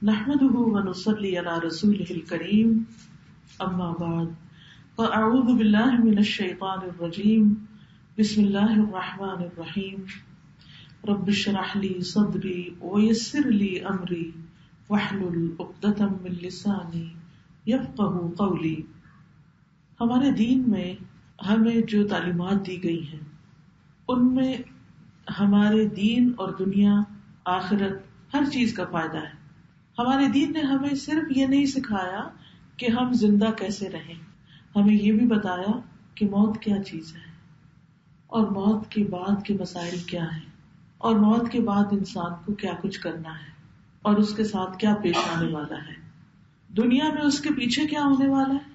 نحمده ونصلي على رسوله الكريم اما بعد فاعوذ بالله من الشيطان الرجيم بسم الله الرحمن الرحيم رب اشرح لي صدري ويسر لي امري واحلل عقدة من لساني يفقهوا قولي. ہمارے دین میں ہمیں جو تعلیمات دی گئی ہیں ان میں ہمارے دین اور دنیا آخرت ہر چیز کا فائدہ ہے. ہمارے دین نے ہمیں صرف یہ نہیں سکھایا کہ ہم زندہ کیسے رہیں، ہمیں یہ بھی بتایا کہ موت کیا چیز ہے اور موت کے بعد کے مسائل کیا ہیں اور موت کے بعد انسان کو کیا کچھ کرنا ہے اور اس کے ساتھ کیا پیش آنے والا ہے. دنیا میں اس کے پیچھے کیا ہونے والا ہے،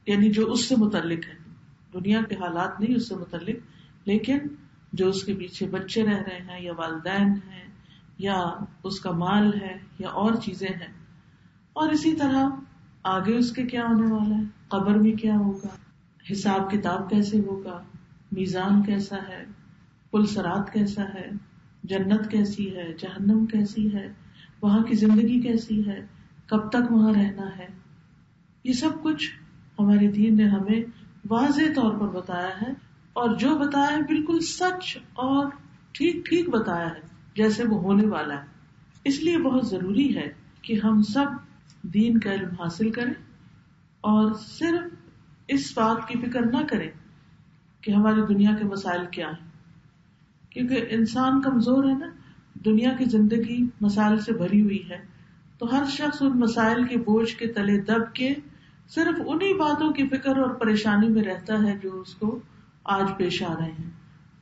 یعنی جو اس سے متعلق ہے، دنیا کے حالات نہیں اس سے متعلق، لیکن جو اس کے پیچھے بچے رہ رہے ہیں یا والدین ہیں یا اس کا مال ہے یا اور چیزیں ہیں، اور اسی طرح آگے اس کے کیا ہونے والا ہے، قبر میں کیا ہوگا، حساب کتاب کیسے ہوگا، میزان کیسا ہے، پل صراط کیسا ہے، جنت کیسی ہے، جہنم کیسی ہے، وہاں کی زندگی کیسی ہے، کب تک وہاں رہنا ہے. یہ سب کچھ ہمارے دین نے ہمیں واضح طور پر بتایا ہے، اور جو بتایا ہے بالکل سچ اور ٹھیک ٹھیک بتایا ہے جیسے وہ ہونے والا ہے. اس لیے بہت ضروری ہے کہ ہم سب دین کا علم حاصل کریں اور صرف اس بات کی فکر نہ کریں کہ ہماری دنیا کے مسائل کیا ہیں، کیونکہ انسان کمزور ہے نا، دنیا کی زندگی مسائل سے بھری ہوئی ہے، تو ہر شخص ان مسائل کے بوجھ کے تلے دب کے صرف انہی باتوں کی فکر اور پریشانی میں رہتا ہے جو اس کو آج پیش آ رہے ہیں،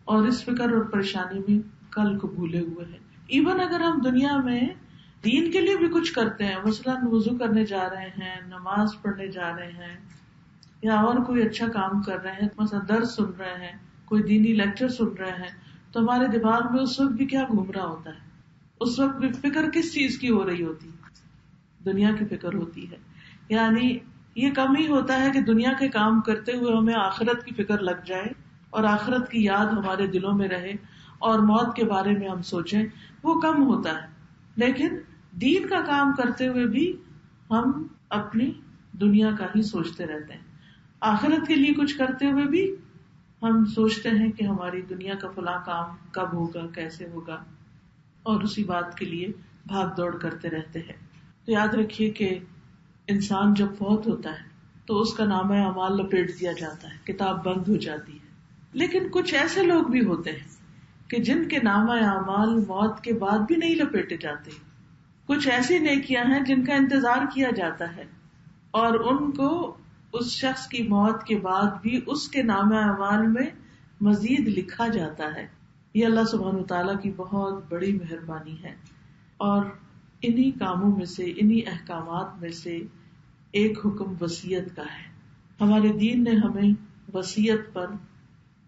اور اس فکر اور پریشانی میں کل کو بھولے ہوئے ہیں. ایون اگر ہم دنیا میں دین کے لیے بھی کچھ کرتے ہیں، مثلاً وضو کرنے جا رہے ہیں، نماز پڑھنے جا رہے ہیں، یا اور کوئی اچھا کام کر رہے ہیں، مثلا درس سن رہے ہیں، کوئی دینی لیکچر سن رہے ہیں، تو ہمارے دماغ میں اس وقت بھی کیا گھوم رہا ہوتا ہے، اس وقت بھی فکر کس چیز کی ہو رہی ہوتی، دنیا کی فکر ہوتی ہے. یعنی یہ کم ہی ہوتا ہے کہ دنیا کے کام کرتے ہوئے ہمیں آخرت کی فکر لگ جائے اور آخرت کی یاد ہمارے دلوں میں رہے اور موت کے بارے میں ہم سوچیں، وہ کم ہوتا ہے. لیکن دین کا کام کرتے ہوئے بھی ہم اپنی دنیا کا ہی سوچتے رہتے ہیں. آخرت کے لیے کچھ کرتے ہوئے بھی ہم سوچتے ہیں کہ ہماری دنیا کا فلاں کام کب ہوگا، کیسے ہوگا، اور اسی بات کے لیے بھاگ دوڑ کرتے رہتے ہیں. تو یاد رکھیے کہ انسان جب فوت ہوتا ہے تو اس کا نامہ اعمال لپیٹ دیا جاتا ہے، کتاب بند ہو جاتی ہے. لیکن کچھ ایسے لوگ بھی ہوتے ہیں کہ جن کے نامہ اعمال موت کے بعد بھی نہیں لپیٹے جاتے. کچھ ایسی نیکیاں ہیں جن کا انتظار کیا جاتا ہے اور ان کو اس شخص کی موت کے بعد بھی اس کے نامہ اعمال میں مزید لکھا جاتا ہے. یہ اللہ سبحانہ وتعالیٰ کی بہت بڑی مہربانی ہے. اور انہی کاموں میں سے، انہی احکامات میں سے ایک حکم وصیت کا ہے. ہمارے دین نے ہمیں وصیت پر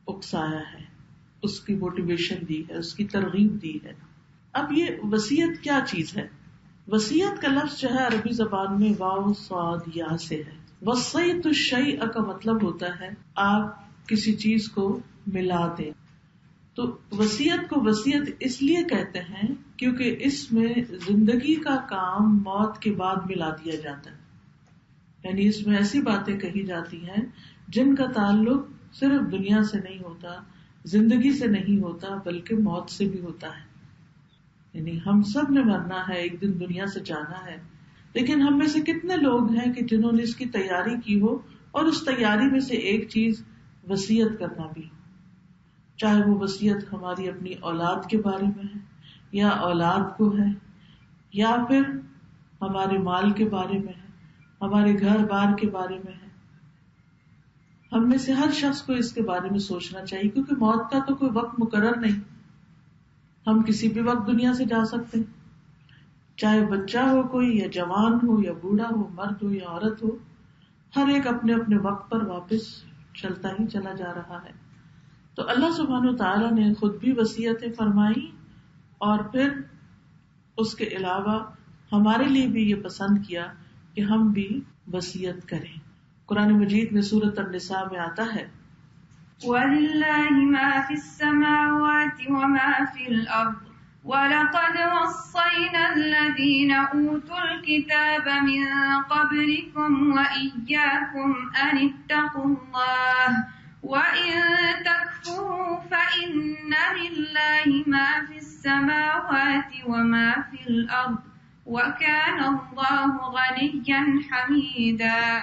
اکسایا ہے، اس کی موٹیویشن دی ہے، اس کی ترغیب دی ہے. اب یہ وصیت کیا چیز ہے؟ وصیت کا لفظ جو ہے عربی زبان میں واو صاد یا سے ہے. وصیت الشیء کا مطلب ہوتا ہے آپ کسی چیز کو ملا دیں. تو وصیت کو وصیت اس لیے کہتے ہیں کیونکہ اس میں زندگی کا کام موت کے بعد ملا دیا جاتا ہے. یعنی اس میں ایسی باتیں کہی جاتی ہیں جن کا تعلق صرف دنیا سے نہیں ہوتا، زندگی سے نہیں ہوتا، بلکہ موت سے بھی ہوتا ہے. یعنی ہم سب نے مرنا ہے، ایک دن دنیا سے جانا ہے، لیکن ہم میں سے کتنے لوگ ہیں کہ جنہوں نے اس کی تیاری کی ہو، اور اس تیاری میں سے ایک چیز وصیت کرنا بھی، چاہے وہ وصیت ہماری اپنی اولاد کے بارے میں ہے یا اولاد کو ہے، یا پھر ہمارے مال کے بارے میں ہے، ہمارے گھر بار کے بارے میں ہے. ہم میں سے ہر شخص کو اس کے بارے میں سوچنا چاہیے، کیونکہ موت کا تو کوئی وقت مقرر نہیں. ہم کسی بھی وقت دنیا سے جا سکتے ہیں، چاہے بچہ ہو کوئی، یا جوان ہو یا بوڑھا ہو، مرد ہو یا عورت ہو، ہر ایک اپنے اپنے وقت پر واپس چلتا ہی چلا جا رہا ہے. تو اللہ سبحانہ وتعالیٰ نے خود بھی وصیتیں فرمائی، اور پھر اس کے علاوہ ہمارے لیے بھی یہ پسند کیا کہ ہم بھی وصیت کریں. قرآن مجید میں سورۃ النساء میں آتا ہے وَلِلَّهِ مَا فِي السَّمَاوَاتِ وَمَا فِي الْأَرْضِ وَلَقَدْ وَصَّيْنَا الَّذِينَ أُوتُوا الْكِتَابَ مِنْ قَبْلِكُمْ وَإِيَّاكُمْ أَنِ اتَّقُوا اللَّهَ وَإِنْ تَكْفُرُوا فَإِنَّ لِلَّهِ مَا فِي السَّمَاوَاتِ وَمَا فِي الْأَرْضِ وَكَانَ اللَّهُ غَنِيًّا حَمِيدًا۔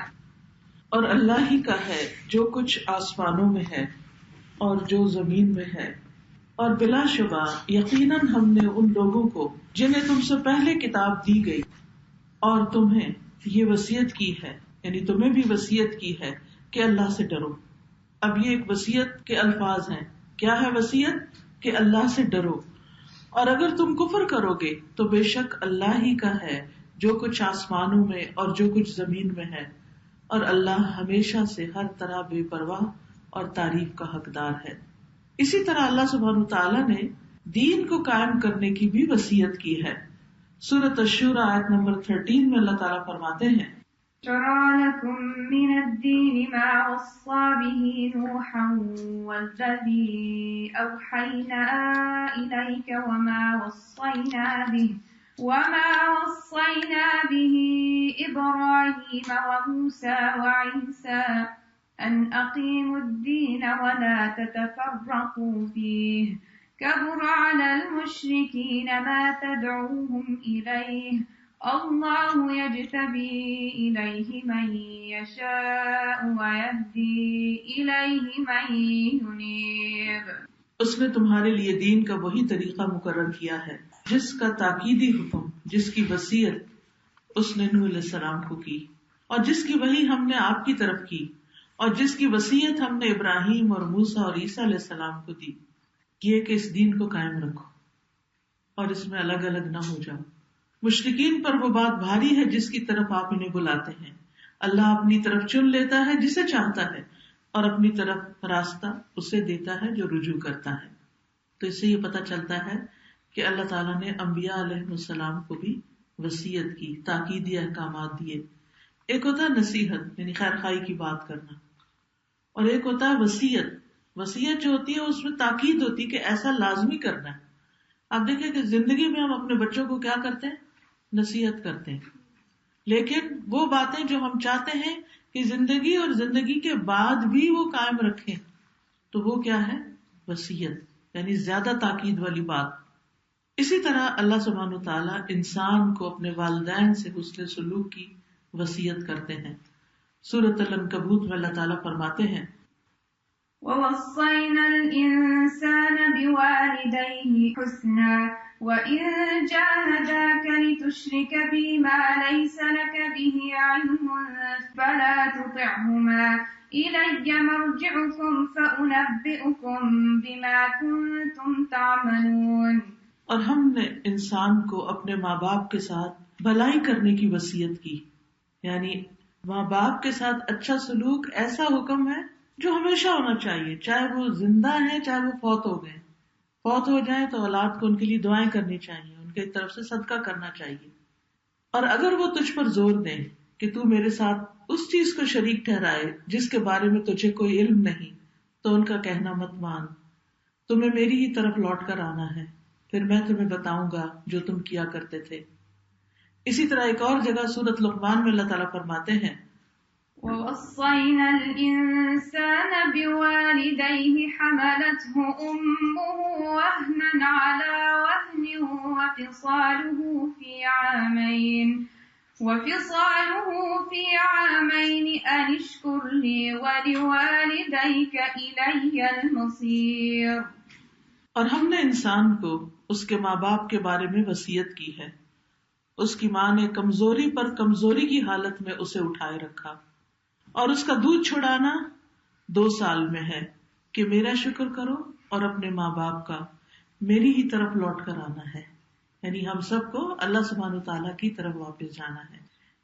اور اللہ ہی کا ہے جو کچھ آسمانوں میں ہے اور جو زمین میں ہے، اور بلا شبہ یقیناً ہم نے ان لوگوں کو جنہیں تم سے پہلے کتاب دی گئی اور تمہیں یہ وصیت کی ہے، یعنی تمہیں بھی وصیت کی ہے کہ اللہ سے ڈرو۔ اب یہ ایک وصیت کے الفاظ ہیں۔ کیا ہے وصیت؟ کہ اللہ سے ڈرو، اور اگر تم کفر کرو گے تو بے شک اللہ ہی کا ہے جو کچھ آسمانوں میں اور جو کچھ زمین میں ہے، اور اللہ ہمیشہ سے ہر طرح بے پرواہ اور تعریف کا حقدار ہے۔ اسی طرح اللہ سبحانہ تعالیٰ نے دین کو قائم کرنے کی بھی وصیت کی ہے۔ سورۃ الشورى آیت نمبر 13 میں اللہ تعالیٰ فرماتے ہیں، شرع لكم من الدين ما وصى به نوحا والذي أوحينا إليك وما وصينا به إبراهيم وموسى وعيسى أن أقيموا الدين ولا تتفرقوا فيه كبر على المشركين ما تدعوهم إليه اللہ یجتبی الیہ من یشاء ویہدی الیہ من ینیب۔ اس نے تمہارے لیے دین کا وہی طریقہ مقرر کیا ہے جس کا تاکیدی حکم، جس کی وصیت اس نے نوح علیہ السلام کو کی، اور جس کی وحی ہم نے آپ کی طرف کی، اور جس کی وصیت ہم نے ابراہیم اور موسیٰ اور عیسیٰ علیہ السلام کو دی، یہ کہ اس دین کو قائم رکھو اور اس میں الگ الگ نہ ہو جاؤ۔ مشرکین پر وہ بات بھاری ہے جس کی طرف آپ انہیں بلاتے ہیں۔ اللہ اپنی طرف چن لیتا ہے جسے چاہتا ہے، اور اپنی طرف راستہ اسے دیتا ہے جو رجوع کرتا ہے۔ تو اس سے یہ پتہ چلتا ہے کہ اللہ تعالیٰ نے انبیاء علیہ السلام کو بھی وصیت کی، تاکیدی احکامات دیے۔ ایک ہوتا ہے نصیحت، یعنی خیر خواہی کی بات کرنا، اور ایک ہوتا ہے وصیت۔ وصیت جو ہوتی ہے اس میں تاکید ہوتی ہے کہ ایسا لازمی کرنا ہے۔ آپ دیکھیں کہ زندگی میں ہم اپنے بچوں کو کیا کرتے ہیں؟ نصیحت کرتے ہیں، لیکن وہ باتیں جو ہم چاہتے ہیں کہ زندگی اور زندگی کے بعد بھی وہ قائم رکھیں، تو وہ کیا ہے؟ وصیت، یعنی زیادہ تاکید والی بات۔ اسی طرح اللہ سبحانہ وتعالیٰ انسان کو اپنے والدین سے حسن سلوک کی وصیت کرتے ہیں۔ سورۃ العنکبوت میں اللہ تعالیٰ فرماتے ہیں، وَوَصَّيْنَا الْإِنسَانَ بِوَالِدَيْهِ حُسْنًا وَإِن جَاهَدَاكَ لِتُشْرِكَ بِي مَا لَيْسَ لَكَ بِهِ عِلْمٌ فَلَا تُطِعْهُمَا إِلَيَّ مَرْجِعُكُمْ فَأُنَبِّئُكُم بِمَا كُنتُمْ تَعْمَلُونَ۔ اور ہم نے انسان کو اپنے ماں باپ کے ساتھ بھلائی کرنے کی وصیت کی، یعنی ماں باپ کے ساتھ اچھا سلوک ایسا حکم ہے جو ہمیشہ ہونا چاہیے، چاہے وہ زندہ ہیں چاہے وہ فوت ہو گئے۔ فوت ہو جائیں تو اولاد کو ان کے لیے دعائیں کرنی چاہیے، ان کی طرف سے صدقہ کرنا چاہیے۔ اور اگر وہ تجھ پر زور دیں کہ تو میرے ساتھ اس چیز کو شریک ٹھہرائے جس کے بارے میں تجھے کوئی علم نہیں، تو ان کا کہنا مت مان، تمہیں میری ہی طرف لوٹ کر آنا ہے، پھر میں تمہیں بتاؤں گا جو تم کیا کرتے تھے۔ اسی طرح ایک اور جگہ سورۃ لقمان میں اللہ تعالیٰ فرماتے ہیں، وَوَصَّيْنَا الْإِنسَانَ بِوَالِدَيْهِ حَمَلَتْهُ أُمُّهُ وَهْنًا عَلَى وَهْنٍ وَفِصَالُهُ فِي عَامَيْنِ أَنِ اشْكُرْ لِي وَلِوَالِدَيْكَ إِلَيَّ الْمَصِيرُ۔ اور ہم نے انسان کو اس کے ماں باپ کے بارے میں وصیت کی ہے۔ اس کی ماں نے کمزوری پر کمزوری کی حالت میں اسے اٹھائے رکھا، اور اس کا دودھ چھڑانا 2 سال میں ہے کہ میرا شکر کرو اور اپنے ماں باپ کا میری ہی طرف لوٹ کر آنا ہے۔ یعنی ہم سب کو اللہ سبحانہ تعالیٰ کی طرف واپس جانا ہے۔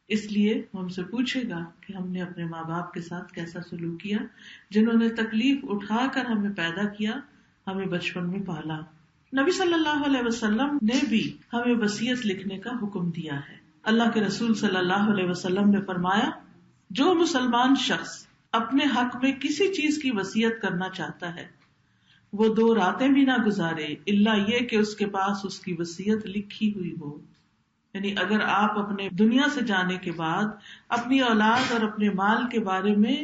اس لیے ہم سے پوچھے گا کہ ہم نے اپنے ماں باپ کے ساتھ کیسا سلوک کیا، جنہوں نے تکلیف اٹھا کر ہمیں پیدا کیا، ہمیں بچپن میں پالا۔ نبی صلی اللہ علیہ وسلم نے بھی ہمیں وصیت لکھنے کا حکم دیا ہے۔ اللہ کے رسول صلی اللہ علیہ وسلم نے فرمایا، جو مسلمان شخص اپنے حق میں کسی چیز کی وصیت کرنا چاہتا ہے وہ 2 راتیں بھی نہ گزارے الا یہ کہ اس کے پاس اس کی وصیت لکھی ہوئی ہو. یعنی اگر آپ اپنے دنیا سے جانے کے بعد اپنی اولاد اور اپنے مال کے بارے میں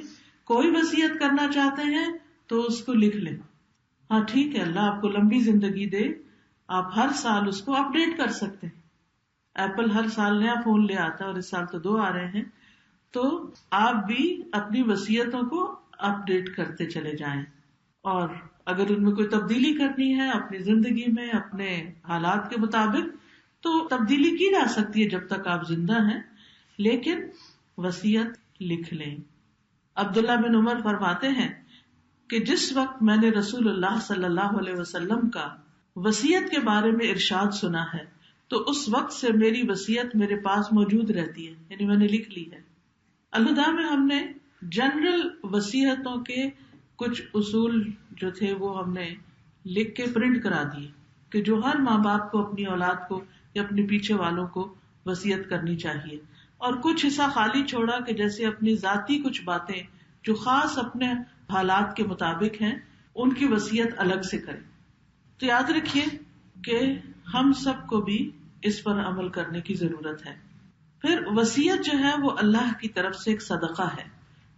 کوئی وصیت کرنا چاہتے ہیں تو اس کو لکھ لیں. ہاں ٹھیک ہے، اللہ آپ کو لمبی زندگی دے، آپ ہر سال اس کو اپڈیٹ کر سکتے ہیں. ایپل ہر سال نیا فون لے آتا ہے اور اس سال تو 2 آ رہے ہیں، تو آپ بھی اپنی وصیتوں کو اپڈیٹ کرتے چلے جائیں. اور اگر ان میں کوئی تبدیلی کرنی ہے اپنی زندگی میں اپنے حالات کے مطابق تو تبدیلی کی جا سکتی ہے جب تک آپ زندہ ہیں، لیکن وصیت لکھ لیں. عبداللہ بن عمر فرماتے ہیں کہ جس وقت میں نے رسول اللہ صلی اللہ علیہ وسلم کا وصیت کے بارے میں ارشاد سنا ہے تو اس وقت سے میری وصیت میرے پاس موجود رہتی ہے، یعنی میں نے لکھ لی ہے. الہدیٰ میں ہم نے جنرل وصیتوں کے کچھ اصول جو تھے وہ ہم نے لکھ کے پرنٹ کرا دیے کہ جو ہر ماں باپ کو اپنی اولاد کو یا اپنے پیچھے والوں کو وصیت کرنی چاہیے. اور کچھ حصہ خالی چھوڑا کہ جیسے اپنی ذاتی کچھ باتیں جو خاص اپنے حالات کے مطابق ہیں ان کی وصیت الگ سے کریں. تو یاد رکھیے کہ ہم سب کو بھی اس پر عمل کرنے کی ضرورت ہے. پھر وصیت جو ہے وہ اللہ کی طرف سے ایک صدقہ ہے.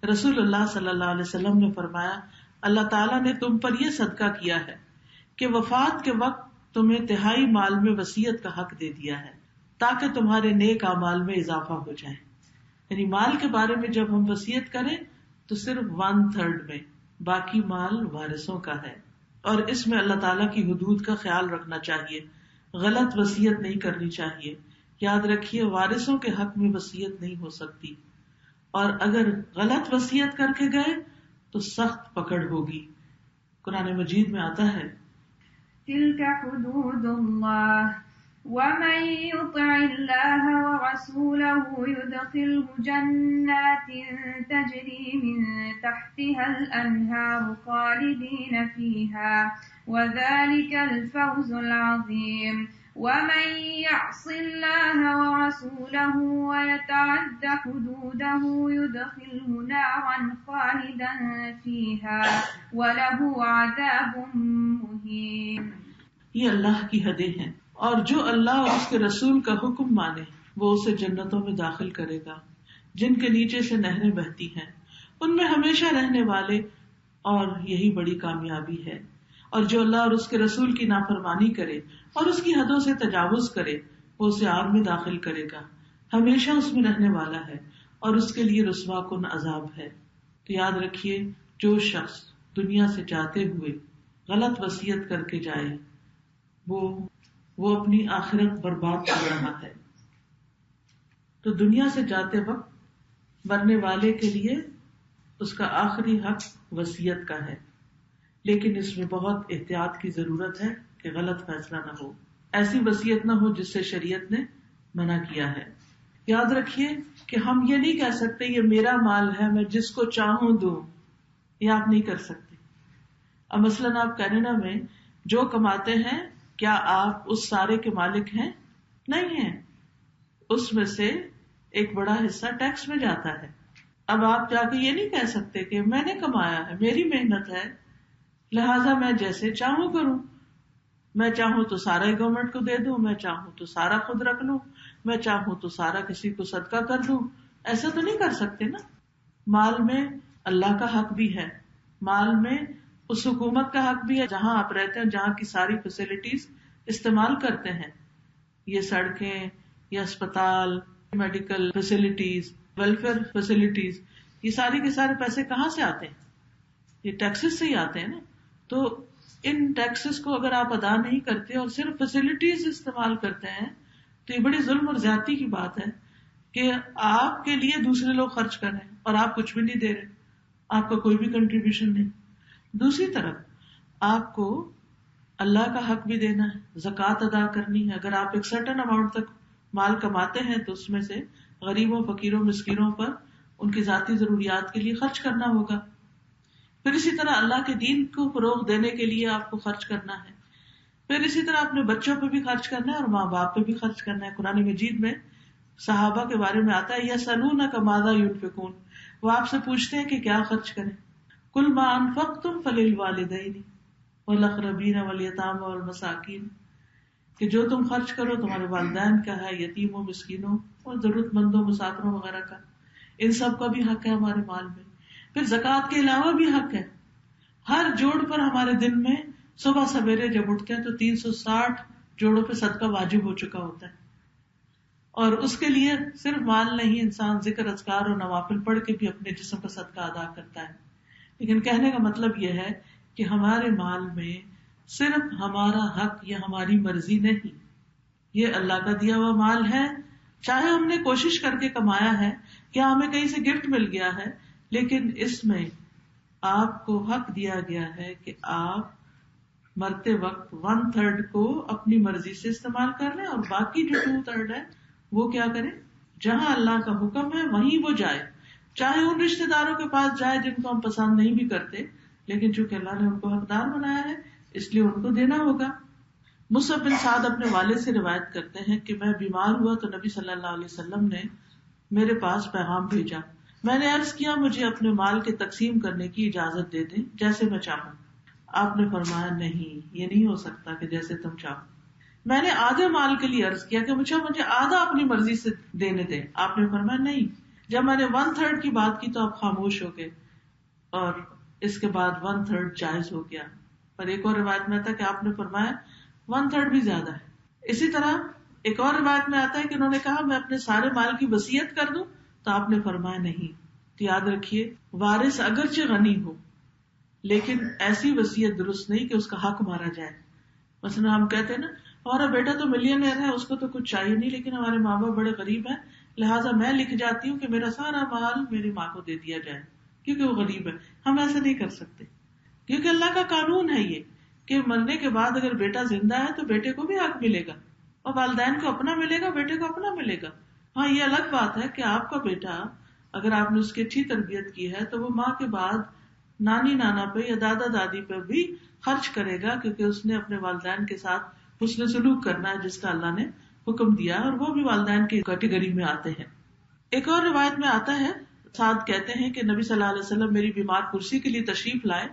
رسول اللہ صلی اللہ علیہ وسلم نے فرمایا اللہ تعالیٰ نے تم پر یہ صدقہ کیا ہے کہ وفات کے وقت تمہیں تہائی مال میں وصیت کا حق دے دیا ہے تاکہ تمہارے نیک اعمال میں اضافہ ہو جائے. یعنی مال کے بارے میں جب ہم وصیت کریں تو صرف 1/3 میں، باقی مال وارثوں کا ہے. اور اس میں اللہ تعالیٰ کی حدود کا خیال رکھنا چاہیے، غلط وصیت نہیں کرنی چاہیے. یاد رکھیے وارثوں کے حق میں وصیت نہیں ہو سکتی، اور اگر غلط وصیت کر کے گئے تو سخت پکڑ ہوگی. قرآن مجید میں آتا ہے تِلْكَ حُدُودُ اللَّهِ وَمَن يُطِعِ اللَّهَ وَرَسُولَهُ يُدْخِلْهُ جَنَّاتٍ تَجْرِي مِن تَحْتِهَا الْأَنْهَارُ خَالِدِينَ فِيهَا وَذَلِكَ الْفَوْزُ الْعَظِيمُ. وَمَن يَعْصِ اللَّهَ وَرَسُولَهُ وَيَتَعَدَّ حُدُودَهُ يُدْخِلْهُ نَارًا خَالِدًا فِيهَا وَلَهُ عَذَابٌ مُهِينٌ. یہ اللہ کی حدیں ہیں، اور جو اللہ اور اس کے رسول کا حکم مانے وہ اسے جنتوں میں داخل کرے گا جن کے نیچے سے نہریں بہتی ہیں، ان میں ہمیشہ رہنے والے، اور یہی بڑی کامیابی ہے. اور جو اللہ اور اس کے رسول کی نافرمانی کرے اور اس کی حدوں سے تجاوز کرے وہ اسے آگ میں داخل کرے گا، ہمیشہ اس میں رہنے والا ہے، اور اس کے لیے رسوا کن عذاب ہے. تو یاد رکھیے جو شخص دنیا سے جاتے ہوئے غلط وصیت کر کے جائے وہ اپنی آخرت برباد کر رہا ہے. تو دنیا سے جاتے وقت مرنے والے کے لیے اس کا آخری حق وصیت کا ہے، لیکن اس میں بہت احتیاط کی ضرورت ہے کہ غلط فیصلہ نہ ہو، ایسی وصیت نہ ہو جس سے شریعت نے منع کیا ہے. یاد رکھیے کہ ہم یہ نہیں کہہ سکتے یہ میرا مال ہے میں جس کو چاہوں دوں، یہ آپ نہیں کر سکتے. اب مثلاً آپ کینیڈا میں جو کماتے ہیں کیا آپ اس سارے کے مالک ہیں؟ نہیں ہیں. اس میں سے ایک بڑا حصہ ٹیکس میں جاتا ہے. اب آپ جا کے یہ نہیں کہہ سکتے کہ میں نے کمایا ہے، میری محنت ہے، لہٰذا میں جیسے چاہوں کروں، میں چاہوں تو سارا ہی گورنمنٹ کو دے دوں، میں چاہوں تو سارا خود رکھ لوں، میں چاہوں تو سارا کسی کو صدقہ کر دوں. ایسا تو نہیں کر سکتے نا. مال میں اللہ کا حق بھی ہے، مال میں اس حکومت کا حق بھی ہے جہاں آپ رہتے ہیں، جہاں کی ساری فیسلٹیز استعمال کرتے ہیں. یہ سڑکیں یا اسپتال، میڈیکل فیسلٹیز، ویلفیئر فیسلٹیز، یہ سارے کے سارے پیسے کہاں سے آتے ہیں؟ یہ ٹیکسز سے ہی آتے ہیں نا. تو ان ٹیکسز کو اگر آپ ادا نہیں کرتے اور صرف فیسلٹیز استعمال کرتے ہیں تو یہ بڑی ظلم اور زیادتی کی بات ہے کہ آپ کے لیے دوسرے لوگ خرچ کر رہے ہیں اور آپ کچھ بھی نہیں دے رہے، آپ کا کوئی بھی کنٹریبیوشن نہیں. دوسری طرف آپ کو اللہ کا حق بھی دینا ہے، زکوٰۃ ادا کرنی ہے. اگر آپ ایک سرٹن اماؤنٹ تک مال کماتے ہیں تو اس میں سے غریبوں، فقیروں، مسکینوں پر ان کی ذاتی ضروریات کے لیے خرچ کرنا ہوگا. پھر اسی طرح اللہ کے دین کو فروغ دینے کے لیے آپ کو خرچ کرنا ہے. پھر اسی طرح اپنے بچوں پہ بھی خرچ کرنا ہے اور ماں باپ پہ بھی خرچ کرنا ہے. قرآن مجید میں صحابہ کے بارے میں آتا ہے یسألونک ماذا ينفقون، وہ آپ سے پوچھتے ہیں کہ کیا خرچ کریں. قل ما انفقتم فللوالدین، والأقربین والیتامى والمساکین، کہ جو تم خرچ کرو تمہارے والدین کا ہے، یتیموں، مسکینوں اور ضرورت مندوں، مسافروں وغیرہ کا، ان سب کا بھی حق ہے ہمارے مال میں. پھر زکوٰۃ کے علاوہ بھی حق ہے. ہر جوڑ پر ہمارے دن میں صبح سویرے جب اٹھتے ہیں تو 360 جوڑوں پہ صدقہ واجب ہو چکا ہوتا ہے. اور اس کے لیے صرف مال نہیں، انسان ذکر اذکار اور نوافل پڑھ کے بھی اپنے جسم کا صدقہ ادا کرتا ہے. لیکن کہنے کا مطلب یہ ہے کہ ہمارے مال میں صرف ہمارا حق یا ہماری مرضی نہیں، یہ اللہ کا دیا ہوا مال ہے. چاہے ہم نے کوشش کر کے کمایا ہے، کیا ہمیں کہیں سے گفٹ مل گیا ہے، لیکن اس میں آپ کو حق دیا گیا ہے کہ آپ مرتے وقت 1/3 کو اپنی مرضی سے استعمال کر لیں، اور باقی جو 2/3 ہے وہ کیا کریں، جہاں اللہ کا حکم ہے وہیں وہ جائے. چاہے ان رشتے داروں کے پاس جائے جن کو ہم پسند نہیں بھی کرتے، لیکن چونکہ اللہ نے ان کو حقدار بنایا ہے اس لیے ان کو دینا ہوگا. مصعب بن سعد اپنے والد سے روایت کرتے ہیں کہ میں بیمار ہوا تو نبی صلی اللہ علیہ وسلم نے میرے پاس پیغام بھیجا. میں نے عرض کیا مجھے اپنے مال کے تقسیم کرنے کی اجازت دے دیں جیسے میں چاہوں. آپ نے فرمایا نہیں، یہ نہیں ہو سکتا کہ جیسے تم چاہو. میں نے آدھے مال کے لیے عرض کیا کہ مجھے آدھا اپنی مرضی سے دینے دیں. آپ نے فرمایا نہیں. جب میں نے 1/3 کی بات کی تو آپ خاموش ہو گئے، اور اس کے بعد 1/3 جائز ہو گیا. پر ایک اور روایت میں آتا کہ آپ نے فرمایا 1/3 بھی زیادہ ہے. اسی طرح ایک اور روایت میں آتا ہے کہ انہوں نے کہا میں اپنے سارے مال کی وصیت کر دوں، تو آپ نے فرمایا نہیں. تو یاد رکھیے وارث اگرچہ غنی ہو لیکن ایسی وصیت درست نہیں کہ اس کا حق مارا جائے. مثلا ہم کہتے ہیں نا ہمارا بیٹا تو ملینئر ہے، اس کو تو کچھ چاہیے نہیں، لیکن ہمارے ماں باپ بڑے غریب ہیں، لہٰذا میں لکھ جاتی ہوں کہ میرا سارا مال میری ماں کو دے دیا جائے کیونکہ وہ غریب ہے. ہم ایسا نہیں کر سکتے، کیونکہ اللہ کا قانون ہے یہ کہ مرنے کے بعد اگر بیٹا زندہ ہے تو بیٹے کو بھی حق ملے گا، اور والدین کو اپنا ملے گا، بیٹے کو اپنا ملے گا. ہاں یہ الگ بات ہے کہ آپ کا بیٹا اگر آپ نے اس کی اچھی تربیت کی ہے تو وہ ماں کے بعد نانی نانا پہ یا دادا دادی پہ بھی خرچ کرے گا، کیونکہ اس نے اپنے والدین کے ساتھ حسن سلوک کرنا ہے جس کا اللہ نے حکم دیا، اور وہ بھی والدین کی کیٹیگری میں آتے ہیں. ایک اور روایت میں آتا ہے سعد کہتے ہیں کہ نبی صلی اللہ علیہ وسلم میری بیمار کرسی کے لیے تشریف لائے.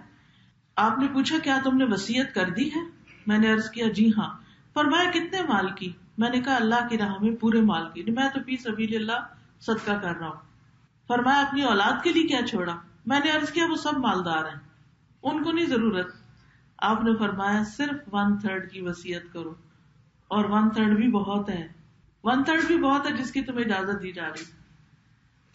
آپ نے پوچھا کیا تم نے وصیت کر دی ہے؟ میں نے عرض کیا جی ہاں. فرمایا کتنے مال کی؟ میں نے کہا اللہ کی راہ میں پورے مال کی، میں تو فی سبیل اللہ صدقہ کر رہا ہوں. فرمایا اپنی اولاد کے لیے کیا چھوڑا؟ میں نے عرض کیا وہ سب مالدار ہیں، ان کو نہیں ضرورت. آپ نے فرمایا صرف 1/3 کی وصیت کرو، اور 1/3 بھی بہت ہے، 1/3 بھی بہت ہے جس کی تمہیں اجازت دی جا رہی.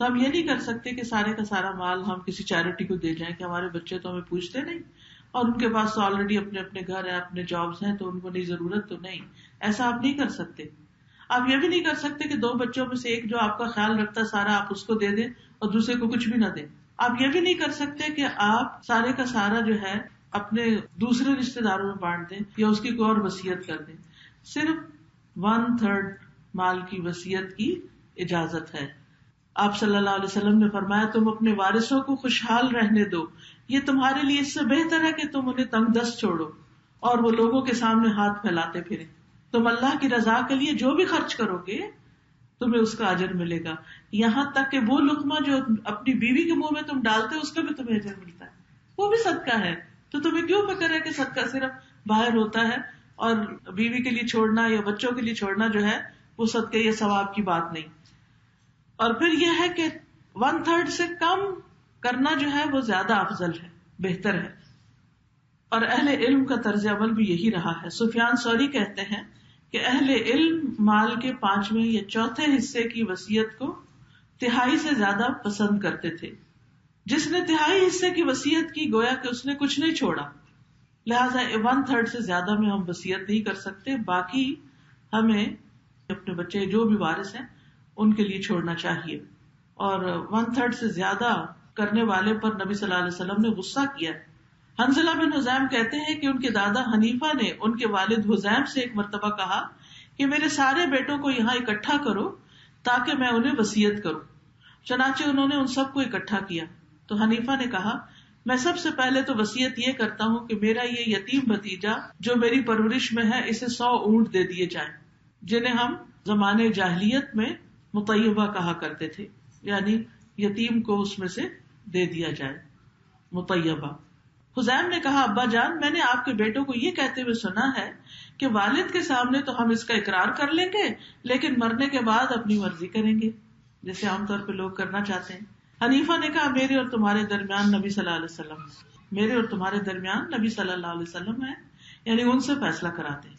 تو ہم یہ نہیں کر سکتے کہ سارے کا سارا مال ہم کسی چیریٹی کو دے جائیں کہ ہمارے بچے تو ہمیں پوچھتے نہیں اور ان کے پاس تو آلریڈی اپنے اپنے گھر ہیں، اپنے جابس ہیں، تو ان کو نہیں ضرورت. تو نہیں، ایسا آپ نہیں کر سکتے. آپ یہ بھی نہیں کر سکتے کہ 2 بچوں میں سے ایک جو آپ کا خیال رکھتا ہے سارا آپ اس کو دے دیں اور دوسرے کو کچھ بھی نہ دیں. آپ یہ بھی نہیں کر سکتے کہ آپ سارے کا سارا جو ہے اپنے دوسرے رشتے داروں میں بانٹ دیں یا اس کی کوئی اور وصیت کر دیں. صرف 1/3 مال کی وصیت کی اجازت ہے. آپ صلی اللہ علیہ وسلم نے فرمایا تم اپنے وارثوں کو خوشحال رہنے دو، یہ تمہارے لیے اس سے بہتر ہے کہ تم انہیں تنگ دست چھوڑو اور وہ لوگوں کے سامنے ہاتھ پھیلاتے پھریں. تم اللہ کی رضا کے لیے جو بھی خرچ کرو گے تمہیں اس کا اجر ملے گا، یہاں تک کہ وہ لقمہ جو اپنی بیوی کے منہ میں تم ڈالتے اس کا بھی تمہیں اجر ملتا ہے، وہ بھی صدقہ ہے. تو تمہیں کیوں فکر ہے کہ صدقہ صرف باہر ہوتا ہے اور بیوی کے لیے چھوڑنا یا بچوں کے لیے چھوڑنا جو ہے وہ صدقے یا ثواب کی بات نہیں. اور پھر یہ ہے کہ 1/3 سے کم کرنا جو ہے وہ زیادہ افضل ہے، بہتر ہے. اور اہل علم کا طرز عمل بھی یہی رہا ہے. سفیان ثوری کہتے ہیں کہ اہل علم مال کے 5ویں یا 4تھے حصے کی وصیت کو 1/3 سے زیادہ پسند کرتے تھے. جس نے 1/3 حصے کی وصیت کی گویا کہ اس نے کچھ نہیں چھوڑا، لہٰذا 1/3 سے زیادہ میں ہم وصیت نہیں کر سکتے. باقی ہمیں اپنے بچے جو بھی وارث ہیں ان کے لیے چھوڑنا چاہیے. اور 1/3 سے زیادہ کرنے والے پر نبی صلی اللہ علیہ وسلم نے غصہ کیا. حنظلہ بن حزیم کہتے ہیں کہ ان کے دادا حنیفہ نے ان کے والد حزیم سے ایک مرتبہ کہا کہ میرے سارے بیٹوں کو یہاں اکٹھا کرو تاکہ میں انہیں وصیت کروں. چنانچہ انہوں نے ان سب کو اکٹھا کیا تو حنیفہ نے کہا میں سب سے پہلے تو وصیت یہ کرتا ہوں کہ میرا یہ یتیم بھتیجا جو میری پرورش میں ہے اسے 100 اونٹ دے دیے جائیں، جنہیں ہم زمانے جاہلیت میں مطیبہ کہا کرتے تھے، یعنی یتیم کو اس میں سے دے دیا جائے مطیبہ. حذیم نے کہا ابا جان میں نے آپ کے بیٹوں کو یہ کہتے ہوئے سنا ہے کہ والد کے سامنے تو ہم اس کا اقرار کر لیں گے لیکن مرنے کے بعد اپنی مرضی کریں گے جیسے عام طور پہ لوگ کرنا چاہتے ہیں. حنیفہ نے کہا میرے اور تمہارے درمیان نبی صلی اللہ علیہ وسلم ہے، میرے اور تمہارے درمیان نبی صلی اللہ علیہ وسلم ہے، یعنی ان سے فیصلہ کراتے ہیں.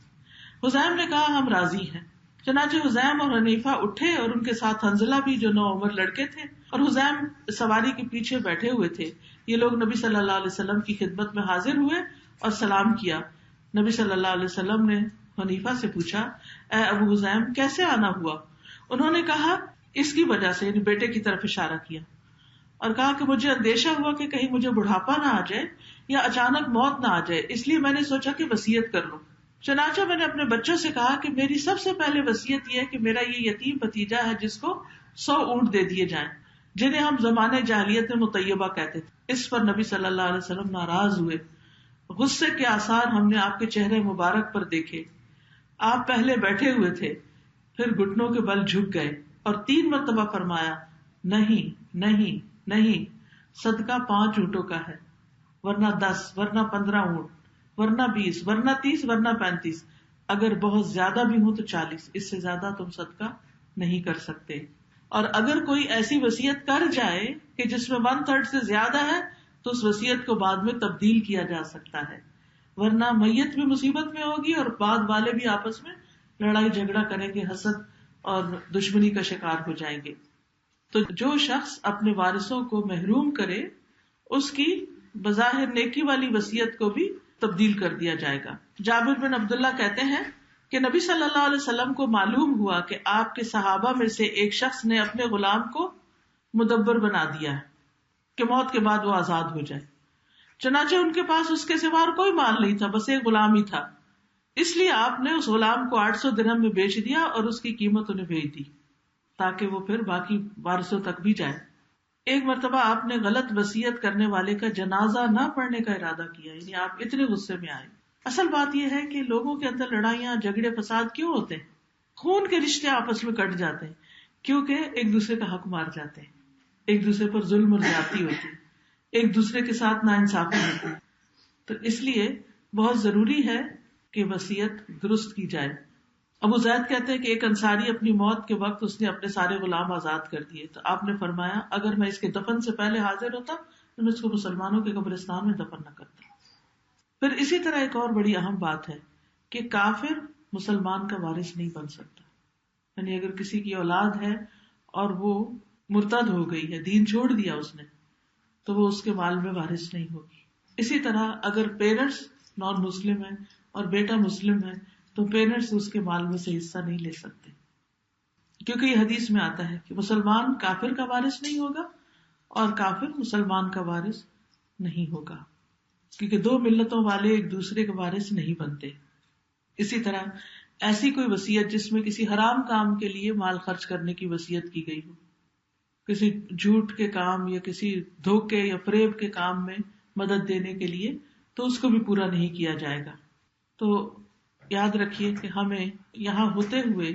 حذیم نے کہا ہم راضی ہیں. چنانچہ حذیم اور حنیفہ اٹھے اور ان کے ساتھ حنظلہ بھی جو نوعمر لڑکے تھے، اور حذیم سواری کے پیچھے بیٹھے ہوئے تھے. یہ لوگ نبی صلی اللہ علیہ وسلم کی خدمت میں حاضر ہوئے اور سلام کیا. نبی صلی اللہ علیہ وسلم نے حنیفہ سے پوچھا اے ابو حذیم کیسے آنا ہوا؟ انہوں نے کہا اس کی وجہ سے، یعنی بیٹے کی طرف اشارہ کیا، اور کہا کہ مجھے اندیشہ ہوا کہ کہیں مجھے بڑھاپا نہ آ جائے یا اچانک موت نہ آ جائے، اس لیے میں نے سوچا کہ وصیت کر لوں. چنانچہ میں نے اپنے بچوں سے کہا کہ میری سب سے پہلے وصیت یہ ہے کہ میرا یہ یتیم بھتیجا ہے جس کو 100 اونٹ دے دیے جائیں، جنہیں ہم زمانے جاہلیت میں مطیبہ کہتے تھے. اس پر نبی صلی اللہ علیہ وسلم ناراض ہوئے. غصے کے آثار ہم نے آپ کے چہرے مبارک پر دیکھے. آپ پہلے بیٹھے ہوئے تھے، پھر گھٹنوں کے بل جھک گئے اور 3 مرتبہ فرمایا نہیں نہیں نہیں، صدقہ 5 اونٹوں کا ہے، ورنہ 10 ورنہ 15 اونٹ ورنہ 20 ورنہ 30 ورنہ 35، اگر بہت زیادہ بھی ہوں تو 40، اس سے زیادہ تم صدقہ نہیں کر سکتے. اور اگر کوئی ایسی وصیت کر جائے کہ جس میں 1/3 سے زیادہ ہے تو اس وصیت کو بعد میں تبدیل کیا جا سکتا ہے، ورنہ میت بھی مصیبت میں ہوگی اور بعد والے بھی آپس میں لڑائی جھگڑا کریں گے، حسد اور دشمنی کا شکار ہو جائیں گے. تو جو شخص اپنے وارثوں کو محروم کرے اس کی بظاہر نیکی والی وصیت کو بھی تبدیل کر دیا جائے گا. جابر بن عبداللہ کہتے ہیں کہ نبی صلی اللہ علیہ وسلم کو معلوم ہوا کہ آپ کے صحابہ میں سے ایک شخص نے اپنے غلام کو مدبر بنا دیا ہے کہ موت کے بعد وہ آزاد ہو جائے. چنانچہ ان کے پاس اس کے سوا کوئی مال نہیں تھا، بس ایک غلام ہی تھا. اس لیے آپ نے اس غلام کو 800 درہم میں بیچ دیا اور اس کی قیمت انہیں بھیج دی تاکہ وہ پھر باقی وارثوں تک بھی جائے. ایک مرتبہ آپ نے غلط وصیت کرنے والے کا جنازہ نہ پڑھنے کا ارادہ کیا، یعنی آپ اتنے غصے میں آئے. اصل بات یہ ہے کہ لوگوں کے اندر لڑائیاں جھگڑے فساد کیوں ہوتے ہیں؟ خون کے رشتے آپس میں کٹ جاتے ہیں کیونکہ ایک دوسرے کا حق مار جاتے ہیں، ایک دوسرے پر ظلم اور زیادتی ہوتی ہے، ایک دوسرے کے ساتھ ناانصافی ہوتی ہے. تو اس لیے بہت ضروری ہے کہ وصیت درست کی جائے. ابو زید کہتے ہیں کہ ایک انصاری اپنی موت کے وقت اس نے اپنے سارے غلام آزاد کر دیے، تو آپ نے فرمایا اگر میں اس کے دفن سے پہلے حاضر ہوتا تو میں اس کو مسلمانوں کے قبرستان میں دفن نہ کرتا. پھر اسی طرح ایک اور بڑی اہم بات ہے کہ کافر مسلمان کا وارث نہیں بن سکتا. یعنی اگر کسی کی اولاد ہے اور وہ مرتد ہو گئی ہے، دین چھوڑ دیا اس نے، تو وہ اس کے مال میں وارث نہیں ہوگی. اسی طرح اگر پیرنٹس نان مسلم ہیں اور بیٹا مسلم ہے تو پیرنٹس اس کے مال میں سے حصہ نہیں لے سکتے، کیونکہ یہ حدیث میں آتا ہے کہ مسلمان کافر کا وارث نہیں ہوگا اور کافر مسلمان کا وارث نہیں ہوگا، کیونکہ 2 ملتوں والے ایک دوسرے کے وارث نہیں بنتے. اسی طرح ایسی کوئی وصیت جس میں کسی حرام کام کے لیے مال خرچ کرنے کی وصیت کی گئی ہو، کسی جھوٹ کے کام یا کسی دھوکے یا فریب کے کام میں مدد دینے کے لیے، تو اس کو بھی پورا نہیں کیا جائے گا. تو یاد رکھیے کہ ہمیں یہاں ہوتے ہوئے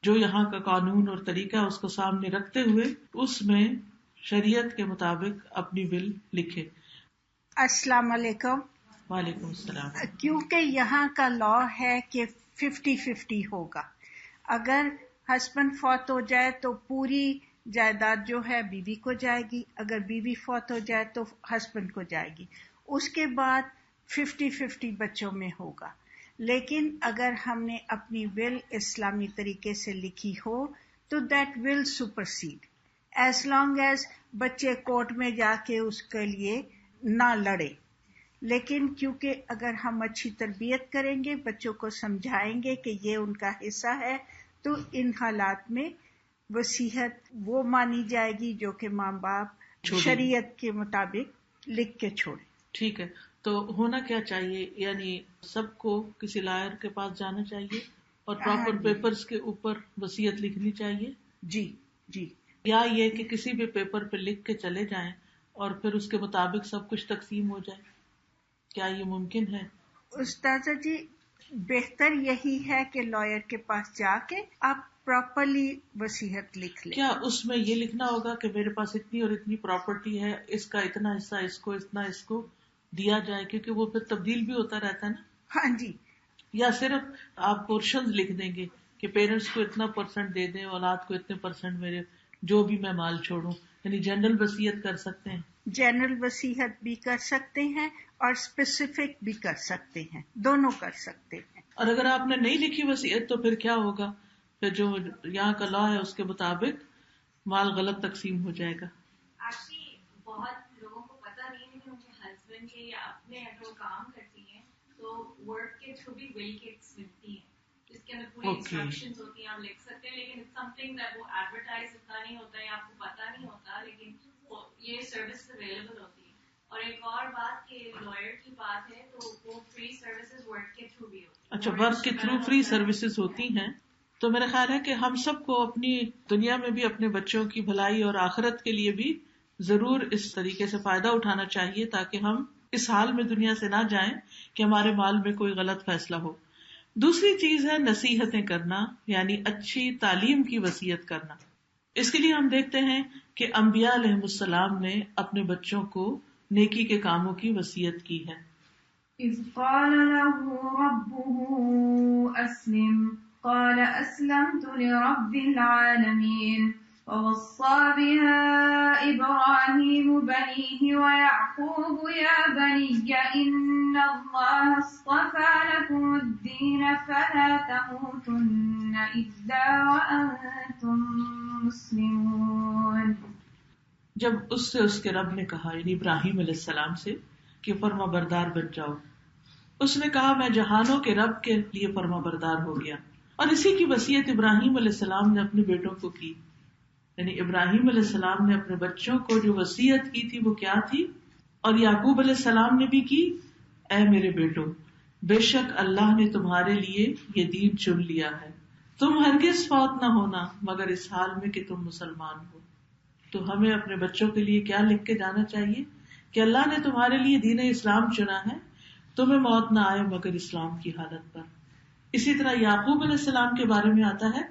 جو یہاں کا قانون اور طریقہ اس کو سامنے رکھتے ہوئے اس میں شریعت کے مطابق اپنی ول لکھے. السلام علیکم. وعلیکم السلام. کیونکہ یہاں کا لا ہے کہ 50-50 ہوگا. اگر ہسبینڈ فوت ہو جائے تو پوری جائیداد جو ہے بیوی کو جائے گی، اگر بیوی فوت ہو جائے تو ہسبینڈ کو جائے گی. اس کے بعد 50-50 بچوں میں ہوگا. لیکن اگر ہم نے اپنی ول اسلامی طریقے سے لکھی ہو تو that will supersede as long as بچے کورٹ میں جا کے اس کے لیے نہ لڑے. لیکن کیونکہ اگر ہم اچھی تربیت کریں گے، بچوں کو سمجھائیں گے کہ یہ ان کا حصہ ہے، تو ان حالات میں وصیت وہ مانی جائے گی جو کہ ماں باپ شریعت کے مطابق لکھ کے چھوڑے. ٹھیک ہے. تو ہونا کیا چاہیے؟ یعنی سب کو کسی لائر کے پاس جانا چاہیے اور پراپر پیپرز کے اوپر وصیت لکھنی چاہیے. جی. یا یہ کہ کسی بھی پیپر پہ لکھ کے چلے جائیں اور پھر اس کے مطابق سب کچھ تقسیم ہو جائے، کیا یہ ممکن ہے؟ استاذہ جی، بہتر یہی ہے کہ لائر کے پاس جا کے آپ پراپرلی وصیت لکھ لیں. کیا اس میں یہ لکھنا ہوگا کہ میرے پاس اتنی اور اتنی پراپرٹی ہے، اس کا اتنا حصہ اس کو، اتنا اس کو، دیا جائے، کیونکہ وہ پھر تبدیل بھی ہوتا رہتا ہے نا. ہاں جی. یا صرف آپ پورشنز لکھ دیں گے کہ پیرنٹس کو اتنا پرسنٹ دے دیں، اولاد کو اتنے پرسنٹ میرے جو بھی میں مال چھوڑوں، یعنی جنرل وصیت کر سکتے ہیں. جنرل وصیت بھی کر سکتے ہیں اور اسپیسیفک بھی کر سکتے ہیں، دونوں کر سکتے ہیں. اور اگر آپ نے نہیں لکھی وصیت تو پھر کیا ہوگا؟ پھر جو یہاں کا لا ہے اس کے مطابق مال غلط تقسیم ہو جائے گا. بہت لوگوں کو پتا نہیں ہے کہ ان کے ہسبینڈ کے یا اپنے اگر وہ کام کرتی ہیں تو ورک کے تھرو بھی ول کٹس ملتی ہیں جس کے اندر پوری انسٹرکشنز ہوتی ہیں، آپ لکھ سکتے ہیں، لیکن سم تھنگ دیٹ وہ ایڈورٹائز اتنا نہیں ہوتا ہے یا آپ کو پتا نہیں ہوتا، لیکن یہ سروس اویلیبل ہوتی ہے. اور ایک اور بات کہ لائر کی بات ہے تو وہ فری سروسز ورک کے تھرو بھی ہوتی ہیں. اچھا، ورک کے تھرو فری سروسز ہوتی ہیں. تو میرا خیال ہے کہ ہم سب کو اپنی دنیا میں بھی اپنے بچوں کی بھلائی اور آخرت کے لیے بھی ضرور اس طریقے سے فائدہ اٹھانا چاہیے تاکہ ہم اس حال میں دنیا سے نہ جائیں کہ ہمارے مال میں کوئی غلط فیصلہ ہو. دوسری چیز ہے نصیحتیں کرنا، یعنی اچھی تعلیم کی وصیت کرنا. اس کے لیے ہم دیکھتے ہیں کہ انبیاء علیہم السلام نے اپنے بچوں کو نیکی کے کاموں کی وصیت کی ہے. إذ قال له ربه أسلم قال أسلمت لرب العالمين ووصى بها إبراهيم بنيه ويعقوب يا بني إن الله اصطفى لكم الدين فلا تموتن إلا وأنتم مسلمون. جب اس سے اس کے رب نے کہا، یعنی ابراہیم علیہ السلام سے، کہ فرما بردار بن جاؤ، اس نے کہا میں جہانوں کے رب کے لیے فرما بردار ہو گیا. اور اسی کی وصیت ابراہیم علیہ السلام نے اپنے بیٹوں کو کی. یعنی ابراہیم علیہ السلام نے اپنے بچوں کو جو وصیت کی تھی وہ کیا تھی؟ اور یعقوب علیہ السلام نے بھی کی، اے میرے بیٹو، بے شک اللہ نے تمہارے لیے یہ دین چن لیا ہے، تم ہرگز فوت نہ ہونا مگر اس حال میں کہ تم مسلمان ہو. تو ہمیں اپنے بچوں کے لیے کیا لکھ کے جانا چاہیے کہ اللہ نے تمہارے لیے دین اسلام چنا ہے، تمہیں موت نہ آئے مگر اسلام کی حالت پر. اسی طرح یعقوب علیہ السلام کے بارے میں آتا ہے،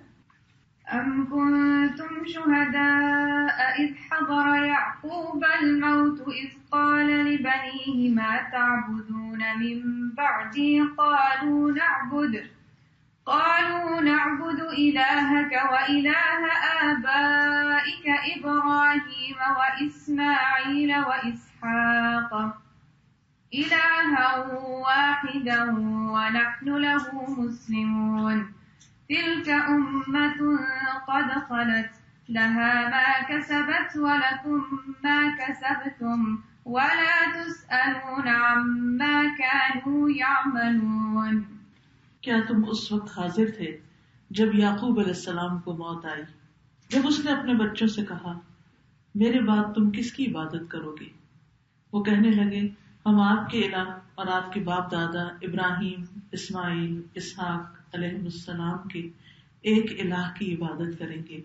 أم كنتم شهداء إذ حضر يعقوب الموت إذ قال لبنيه ما تعبدون من بعدي قالوا نعبد إلهك وإله آبائك إبراهيم وإسماعيل وإسحاق إلها واحدا ونحن له مسلمون تلك أمة قد خلت لها ما كسبت ولكم ما كسبتم ولا تسألون عما كانوا يعملون. کیا تم اس وقت حاضر تھے جب یعقوب علیہ السلام کو موت آئی، جب اس نے اپنے بچوں سے کہا میرے بعد تم کس کی عبادت کرو گے؟ وہ کہنے لگے ہم آپ کے الہ اور آپ کے باپ دادا ابراہیم، اسماعیل، اسحاق علیہ السلام کے ایک الہ کی عبادت کریں گے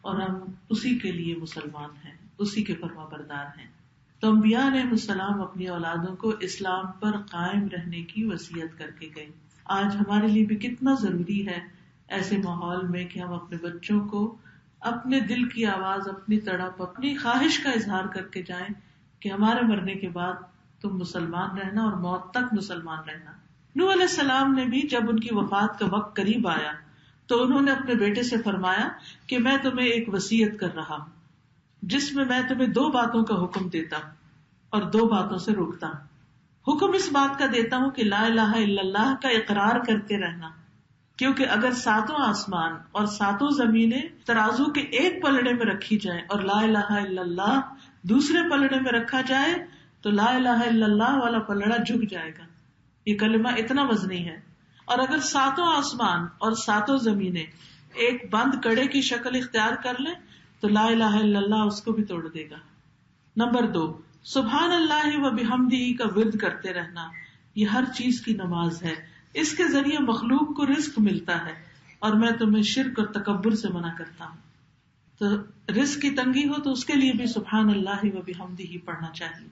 اور ہم اسی کے لیے مسلمان ہیں، اسی کے فرما بردار ہیں. تو انبیاء علیہ السلام اپنی اولادوں کو اسلام پر قائم رہنے کی وصیت کر کے گئے. آج ہمارے لیے بھی کتنا ضروری ہے ایسے ماحول میں کہ ہم اپنے بچوں کو اپنے دل کی آواز، اپنی تڑپ، اپنی خواہش کا اظہار کر کے جائیں کہ ہمارے مرنے کے بعد تم مسلمان رہنا اور موت تک مسلمان رہنا. نوح علیہ السلام نے بھی جب ان کی وفات کا وقت قریب آیا تو انہوں نے اپنے بیٹے سے فرمایا کہ میں تمہیں ایک وصیت کر رہا ہوں جس میں تمہیں 2 باتوں کا حکم دیتا ہوں اور 2 باتوں سے روکتا ہوں. حکم اس بات کا دیتا ہوں کہ لا الہ الا اللہ کا اقرار کرتے رہنا، کیونکہ اگر 7 آسمان اور 7 زمینیں ترازو کے ایک پلڑے میں رکھی جائیں اور لا الہ الا اللہ دوسرے پلڑے میں رکھا جائے تو لا الہ الا اللہ والا پلڑا جھک جائے گا. یہ کلمہ اتنا وزنی ہے. اور اگر 7 آسمان اور 7 زمینیں ایک بند کڑے کی شکل اختیار کر لیں تو لا الہ الا اللہ اس کو بھی توڑ دے گا. نمبر 2، سبحان اللہ و بحمدہ کا ورد کرتے رہنا. یہ ہر چیز کی نماز ہے، اس کے ذریعے مخلوق کو رزق ملتا ہے اور میں تمہیں شرک اور تکبر سے منع کرتا ہوں. تو رزق کی تنگی ہو تو اس کے لیے بھی سبحان اللہ و بحمدہ پڑھنا چاہیے.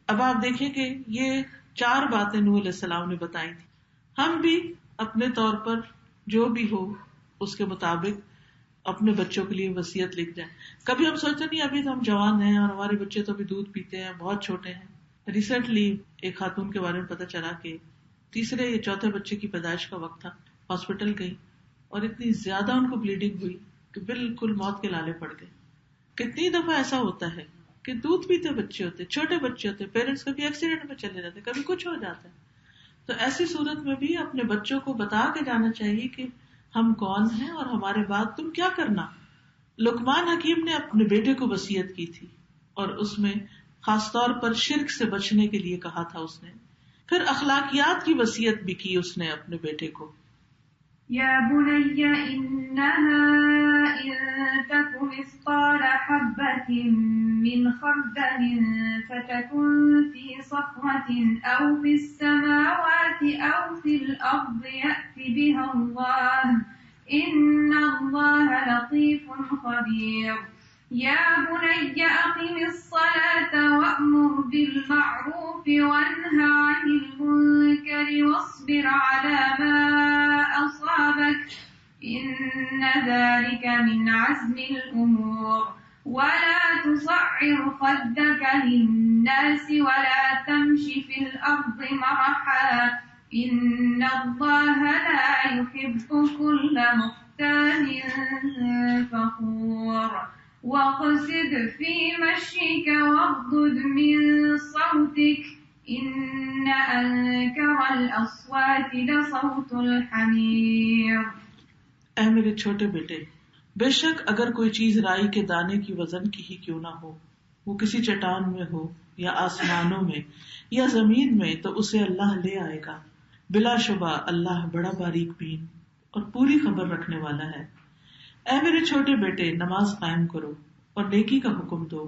اب آپ دیکھیں کہ یہ 4 باتیں نوح علیہ السلام نے بتائی تھی. ہم بھی اپنے طور پر جو بھی ہو اس کے مطابق اپنے بچوں کے لیے وصیت لکھ جائیں. کبھی ہم سوچتے نہیں ابھی تو ہم جوان ہیں اور ہمارے بچے تو ابھی دودھ پیتے ہیں، بہت چھوٹے ہیں. ریسنٹلی ایک خاتون کے بارے میں پتہ چلا کہ تیسرے یا چوتھے بچے کی پیدائش کا وقت تھا، ہاسپٹل گئی اور اتنی زیادہ ان کو بلیڈنگ ہوئی کہ بالکل موت کے لالے پڑ گئے. کتنی دفعہ ایسا ہوتا ہے کہ دودھ پیتے بچے ہوتے، چھوٹے بچے ہوتے، پیرنٹس کبھی ایکسیڈنٹ میں چلے جاتے، کبھی کچھ ہو جاتا ہے. تو ایسی صورت میں بھی اپنے بچوں کو بتا کے جانا چاہیے کہ ہم کون ہیں اور ہمارے بعد تم کیا کرنا. لقمان حکیم نے اپنے بیٹے کو وصیت کی تھی اور اس میں خاص طور پر شرک سے بچنے کے لیے کہا تھا اس نے. پھر اخلاقیات کی وصیت بھی کی اس نے اپنے بیٹے کو. یا بنی انها ان تک مثقال حبة من خردل فتكن في صخرة او في السماوات او في الارض يأت بها الله ان الله لطيف خبير. یا بنی اقم الصلاة وأمر بالمعروف وانهى عن المنکر واصبر على ما أصابك إن ذلك من عزم الأمور ولا تصعر خدك للناس ولا تمش في الأرض مرحا إن الله لا يحب كل مختال فخور. وَاقْصِدْ فِي مَشْيِكَ وَاغْضُضْ مِنْ صَوْتِكَ إِنَّ أَنكَرَ الْأَصْوَاتِ لَصَوْتُ الْحَمِيرِ. اے میرے چھوٹے بیٹے، بے شک اگر کوئی چیز رائی کے دانے کی وزن کی ہی کیوں نہ ہو، وہ کسی چٹان میں ہو یا آسمانوں میں یا زمین میں، تو اسے اللہ لے آئے گا. بلا شبہ اللہ بڑا باریک بین اور پوری خبر رکھنے والا ہے. اے میرے چھوٹے بیٹے، نماز قائم کرو اور نیکی کا حکم دو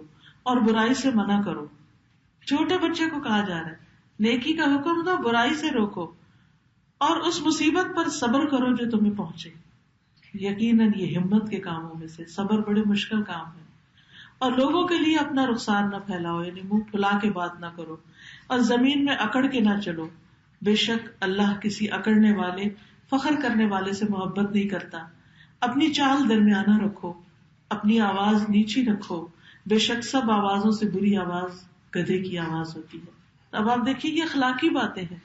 اور برائی سے منع کرو. چھوٹے بچے کو کہا جا رہا ہے نیکی کا حکم دو، برائی سے روکو اور اس مصیبت پر صبر کرو جو تمہیں پہنچے. یقیناً یہ ہمت کے کاموں میں سے صبر بڑے مشکل کام ہے. اور لوگوں کے لیے اپنا رخسار نہ پھیلاؤ، یعنی منہ پھلا کے بات نہ کرو اور زمین میں اکڑ کے نہ چلو. بے شک اللہ کسی اکڑنے والے، فخر کرنے والے سے محبت نہیں کرتا. اپنی چال درمیانہ رکھو، اپنی آواز نیچی رکھو، بے شک سب آوازوں سے بری آواز گدھے کی آواز ہوتی ہے. اب آپ دیکھیے یہ اخلاقی باتیں ہیں،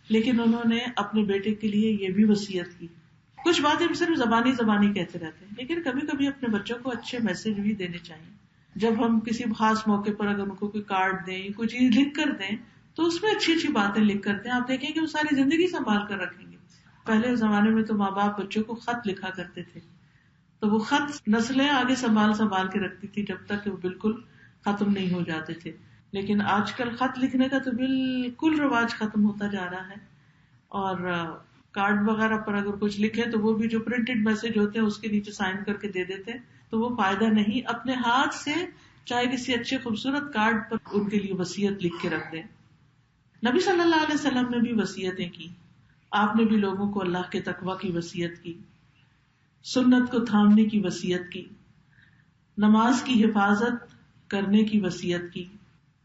لیکن انہوں نے اپنے بیٹے کے لیے یہ بھی وصیت کی. کچھ باتیں صرف زبانی کہتے رہتے ہیں، لیکن کبھی کبھی اپنے بچوں کو اچھے میسج بھی دینے چاہیے. جب ہم کسی خاص موقع پر اگر ان کو کوئی کارڈ دیں، کوئی چیز لکھ کر دیں، تو اس میں اچھی اچھی باتیں لکھ کر دیں. آپ دیکھیں کہ وہ ساری زندگی سنبھال کر رکھیں گے. پہلے زمانے میں تو ماں باپ بچوں کو خط لکھا کرتے تھے، تو وہ خط نسلیں آگے سنبھال کے رکھتی تھی جب تک کہ وہ بالکل ختم نہیں ہو جاتے تھے. لیکن آج کل خط لکھنے کا تو بالکل رواج ختم ہوتا جا رہا ہے، اور کارڈ وغیرہ پر اگر کچھ لکھے تو وہ بھی جو پرنٹڈ میسج ہوتے ہیں اس کے نیچے سائن کر کے دے دیتے ہیں، تو وہ فائدہ نہیں. اپنے ہاتھ سے چاہے کسی اچھے خوبصورت کارڈ پر ان کے لیے وصیت لکھ کے رکھ دیں. نبی صلی اللہ علیہ وسلم نے بھی وصیتیں کی. آپ نے بھی لوگوں کو اللہ کے تقوی کی وصیت کی، سنت کو تھامنے کی وصیت کی، نماز کی حفاظت کرنے کی وصیت کی،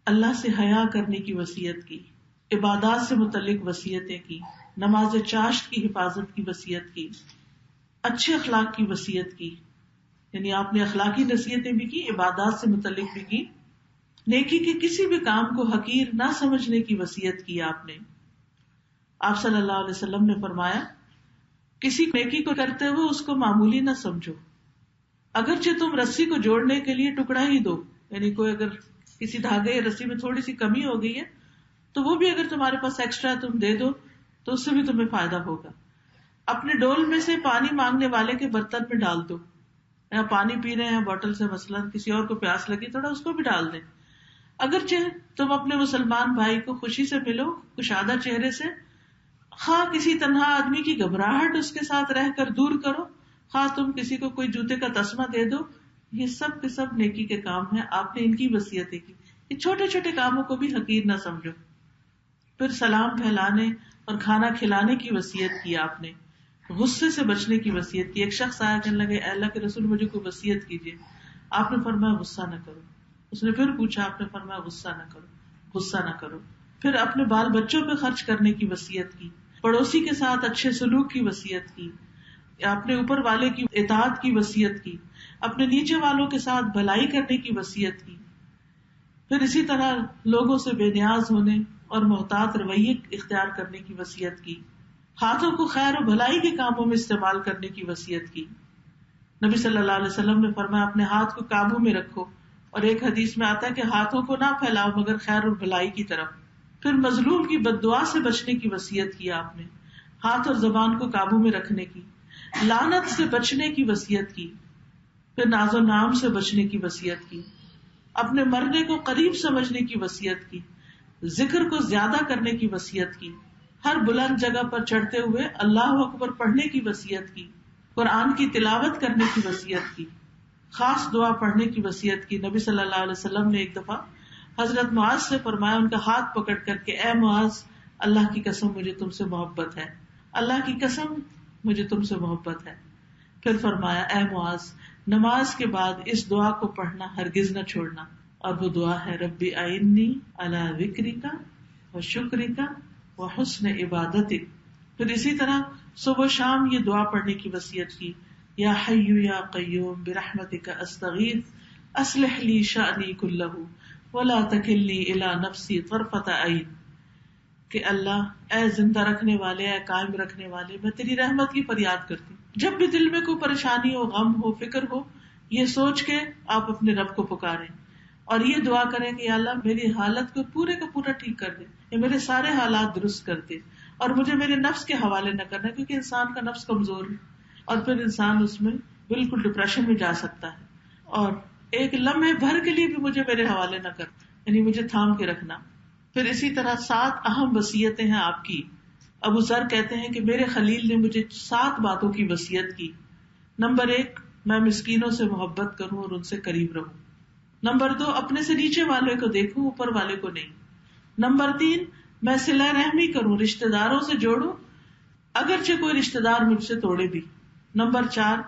اللہ سے حیا کرنے کی وصیت کی، عبادات سے متعلق وصیتیں کی، نماز چاشت کی حفاظت کی وصیت کی، اچھے اخلاق کی وصیت کی. یعنی آپ نے اخلاقی نصیحتیں بھی کی، عبادات سے متعلق بھی کی، نیکی کے کسی بھی کام کو حقیر نہ سمجھنے کی وصیت کی. آپ صلی اللہ علیہ وسلم نے فرمایا کسی نیکی کو کرتے ہوئے اس کو معمولی نہ سمجھو، اگرچہ تم رسی کو جوڑنے کے لیے ٹکڑا ہی دو. یعنی کوئی اگر کسی دھاگے یا رسی میں تھوڑی سی کمی ہو گئی ہے تو وہ بھی اگر تمہارے پاس ایکسٹرا تم دے دو تو اس سے بھی تمہیں فائدہ ہوگا. اپنے ڈول میں سے پانی مانگنے والے کے برتن میں ڈال دو، یا پانی پی رہے ہیں بوٹل سے، مثلاً کسی اور کو پیاس لگی تھوڑا اس کو بھی ڈال دیں. اگرچہ تم اپنے مسلمان بھائی کو خوشی سے ملو، کشادہ چہرے سے، خواہ کسی تنہا آدمی کی گھبراہٹ اس کے ساتھ رہ کر دور کرو، خواہ تم کسی کو کوئی جوتے کا تسمہ دے دو، یہ سب کے سب نیکی کے کام ہیں. آپ نے ان کی وصیتیں کی. یہ چھوٹے چھوٹے کاموں کو بھی حقیر نہ سمجھو. پھر سلام پھیلانے اور کھانا کھلانے کی وصیت کی. آپ نے غصے سے بچنے کی وصیت کی. ایک شخص آیا کہنے لگے اے اللہ کے رسول مجھے کوئی وصیت کیجیے. آپ نے فرمایا غصہ نہ کرو. اس نے پھر پوچھا، آپ نے فرمایا غصہ نہ کرو. پھر اپنے بال بچوں پہ خرچ کرنے کی وصیت کی، پڑوسی کے ساتھ اچھے سلوک کی وصیت کی، اپنے اوپر والے کی اطاعت کی وصیت کی، اپنے نیچے والوں کے ساتھ بھلائی کرنے کی وصیت کی. پھر اسی طرح لوگوں سے بے نیاز ہونے اور محتاط رویے اختیار کرنے کی وصیت کی. ہاتھوں کو خیر و بھلائی کے کاموں میں استعمال کرنے کی وصیت کی. نبی صلی اللہ علیہ وسلم نے فرمایا اپنے ہاتھ کو قابو میں رکھو، اور ایک حدیث میں آتا ہے کہ ہاتھوں کو نہ پھیلاؤ مگر خیر اور بھلائی کی طرف. پھر مظلوم کی بد دعا سے بچنے کی وصیت کی آپ نے، ہاتھ اور زبان کو قابو میں رکھنے کی، لعنت سے بچنے کی وصیت کی. پھر ناز و نام سے بچنے کی وصیت کی، اپنے مرنے کو قریب سمجھنے کی وصیت کی، ذکر کو زیادہ کرنے کی وصیت کی، ہر بلند جگہ پر چڑھتے ہوئے اللہ اکبر پڑھنے کی وصیت کی، قرآن کی تلاوت کرنے کی وصیت کی، خاص دعا پڑھنے کی وصیت کی. نبی صلی اللہ علیہ وسلم نے ایک دفعہ حضرت معاذ سے فرمایا، ان کا ہاتھ پکڑ کر کے، اے معاذ، اللہ کی قسم مجھے تم سے محبت ہے، اللہ کی قسم مجھے تم سے محبت ہے. پھر فرمایا، اے معاذ، نماز کے بعد اس دعا کو پڑھنا ہرگز نہ چھوڑنا، اور وہ دعا ہے ربی اعنی علی ذکرک و شکرک و حسن عبادتک. پھر اسی طرح صبح و شام یہ دعا پڑھنے کی وصیت کی، یا حی یا قیوم برحمتک استغیث اصلح لی شأنی کلہ ولا تکلنی الی نفسی طرفۃ عین. کہ اللہ، اے زندہ رکھنے والے، اے قائم رکھنے والے، میں تیری رحمت کی فریاد کرتی ہوں. جب بھی دل میں کوئی پریشانی ہو، غم ہو، فکر ہو، یہ سوچ کے آپ اپنے رب کو پکاریں اور یہ دعا کریں کہ یا اللہ میری حالت کو پورے کا پورا ٹھیک کر دے، یا میرے سارے حالات درست کر دے، اور مجھے میرے نفس کے حوالے نہ کرنا، کیونکہ انسان کا نفس کمزور ہے اور پھر انسان اس میں بالکل ڈپریشن میں جا سکتا ہے. اور ایک لمحے بھر کے لیے بھی مجھے میرے حوالے نہ کر، یعنی مجھے تھام کے رکھنا. پھر اسی طرح 7 اہم وصیتیں ہیں آپ کی. ابو ذر کہتے ہیں کہ میرے خلیل نے مجھے 7 باتوں کی وصیت کی. نمبر 1، میں مسکینوں سے محبت کروں اور ان سے قریب رہوں. نمبر 2، اپنے سے نیچے والے کو دیکھوں، اوپر والے کو نہیں. نمبر 3، میں صلہ رحمی کروں، رشتہ داروں سے جوڑوں اگرچہ کوئی رشتہ دار مجھ سے توڑے بھی. نمبر 4،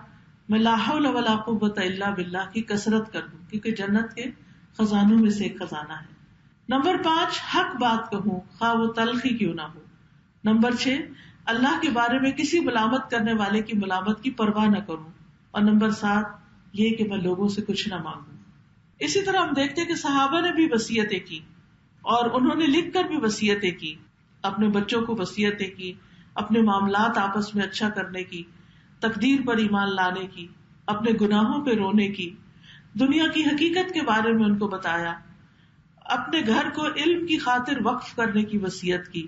میں لا حول ولا قوت الا باللہ کی کثرت کر دوں، کیونکہ جنت کے خزانوں میں سے ایک خزانہ ہے. نمبر 5، حق بات کہوں خواہ وہ تلخی کیوں نہ ہو. نمبر 6، اللہ کے بارے میں کسی ملامت کرنے والے کی ملامت کی پرواہ نہ کروں. اور نمبر 7، یہ کہ میں لوگوں سے کچھ نہ مانگوں. اسی طرح ہم دیکھتے ہیں کہ صحابہ نے بھی وصیتیں کی، اور انہوں نے لکھ کر بھی وصیتیں کی. اپنے بچوں کو وصیتیں کی، اپنے معاملات آپس میں اچھا کرنے کی، تقدیر پر ایمان لانے کی، اپنے گناہوں پہ رونے کی، دنیا کی حقیقت کے بارے میں ان کو بتایا، اپنے گھر کو علم کی خاطر وقف کرنے کی وصیت کی.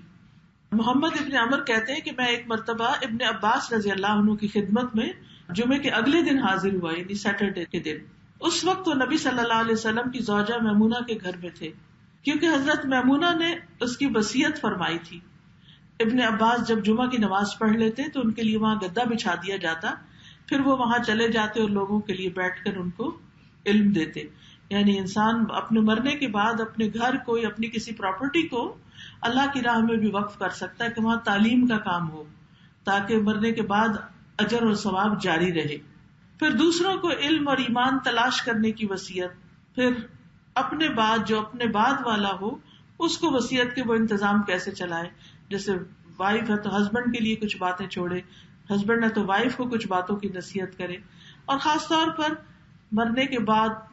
محمد ابن عمر کہتے ہیں کہ میں ایک مرتبہ ابن عباس رضی اللہ عنہ کی خدمت میں جمعے کے اگلے دن حاضر ہوا، یعنی سیٹرڈے کے دن. اس وقت وہ نبی صلی اللہ علیہ وسلم کی زوجہ میمونہ کے گھر میں تھے، کیونکہ حضرت میمونہ نے اس کی وصیت فرمائی تھی. ابن عباس جب جمعہ کی نماز پڑھ لیتے تو ان کے لیے وہاں گدا بچھا دیا جاتا، پھر وہ وہاں چلے جاتے اور لوگوں کے لیے بیٹھ کر ان کو علم دیتے. یعنی انسان اپنے مرنے کے بعد اپنے گھر کو یا اپنی کسی پراپرٹی کو اللہ کی راہ میں بھی وقف کر سکتا ہے کہ وہاں تعلیم کا کام ہو، تاکہ مرنے کے بعد اجر اور ثواب جاری رہے. پھر دوسروں کو علم اور ایمان تلاش کرنے کی وصیت. پھر اپنے بعد جو اپنے بعد والا ہو اس کو وصیت کے وہ انتظام کیسے چلائے. جیسے وائف ہے تو ہسبینڈ کے لیے کچھ باتیں چھوڑے، ہسبینڈ ہے تو وائف کو کچھ باتوں کی نصیحت کرے. اور خاص طور پر مرنے کے بعد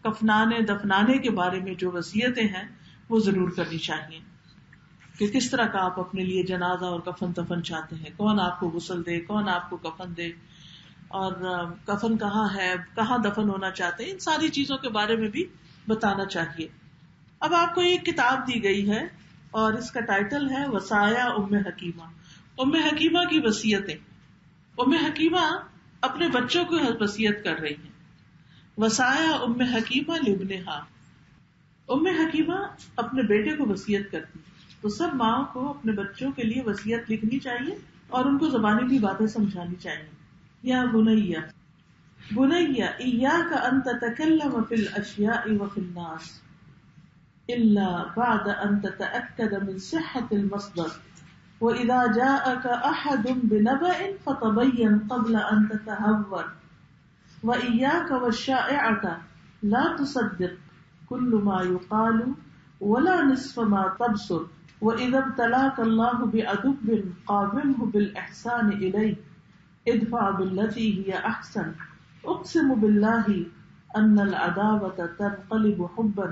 کفنانے دفنانے کے بارے میں جو وصیتیں ہیں وہ ضرور کرنی چاہیے کہ کس طرح کا آپ اپنے لیے جنازہ اور کفن دفن چاہتے ہیں، کون آپ کو غسل دے، کون آپ کو کفن دے، اور کفن کہاں ہے، کہاں دفن ہونا چاہتے ہیں. ان ساری چیزوں کے بارے میں بھی بتانا چاہیے. اب آپ کو ایک کتاب دی گئی ہے اور اس کا ٹائٹل ہے وصایا ام حکیمہ. ام حکیمہ کی وصیتیں. ام حکیمہ اپنے بچوں کو وصیت کر رہی ہیں. وصایا ام حکیمہ لابنہا. ام حکیمہ اپنے بیٹے کو وصیت کرتی. تو سب ماں کو اپنے بچوں کے لیے وصیت لکھنی چاہیے اور ان کو زبانی بھی باتیں سمجھانی چاہیے. یا بنیا بنیا ایاک ان تتکلم فی الاشیاء وفی الناس الا بعد ان تتأکد من صحة المصدر واذا جاءك احد بنبأ فتبین قبل ان تتہور وإياك والشائعة لا تصدق كل ما يقال ولا نصف ما تبصر وإذا ابتلاك الله بعدو قابله بالإحسان إليه ادفع بالتي هي أحسن اقسم بالله أن العداوة تنقلب حبا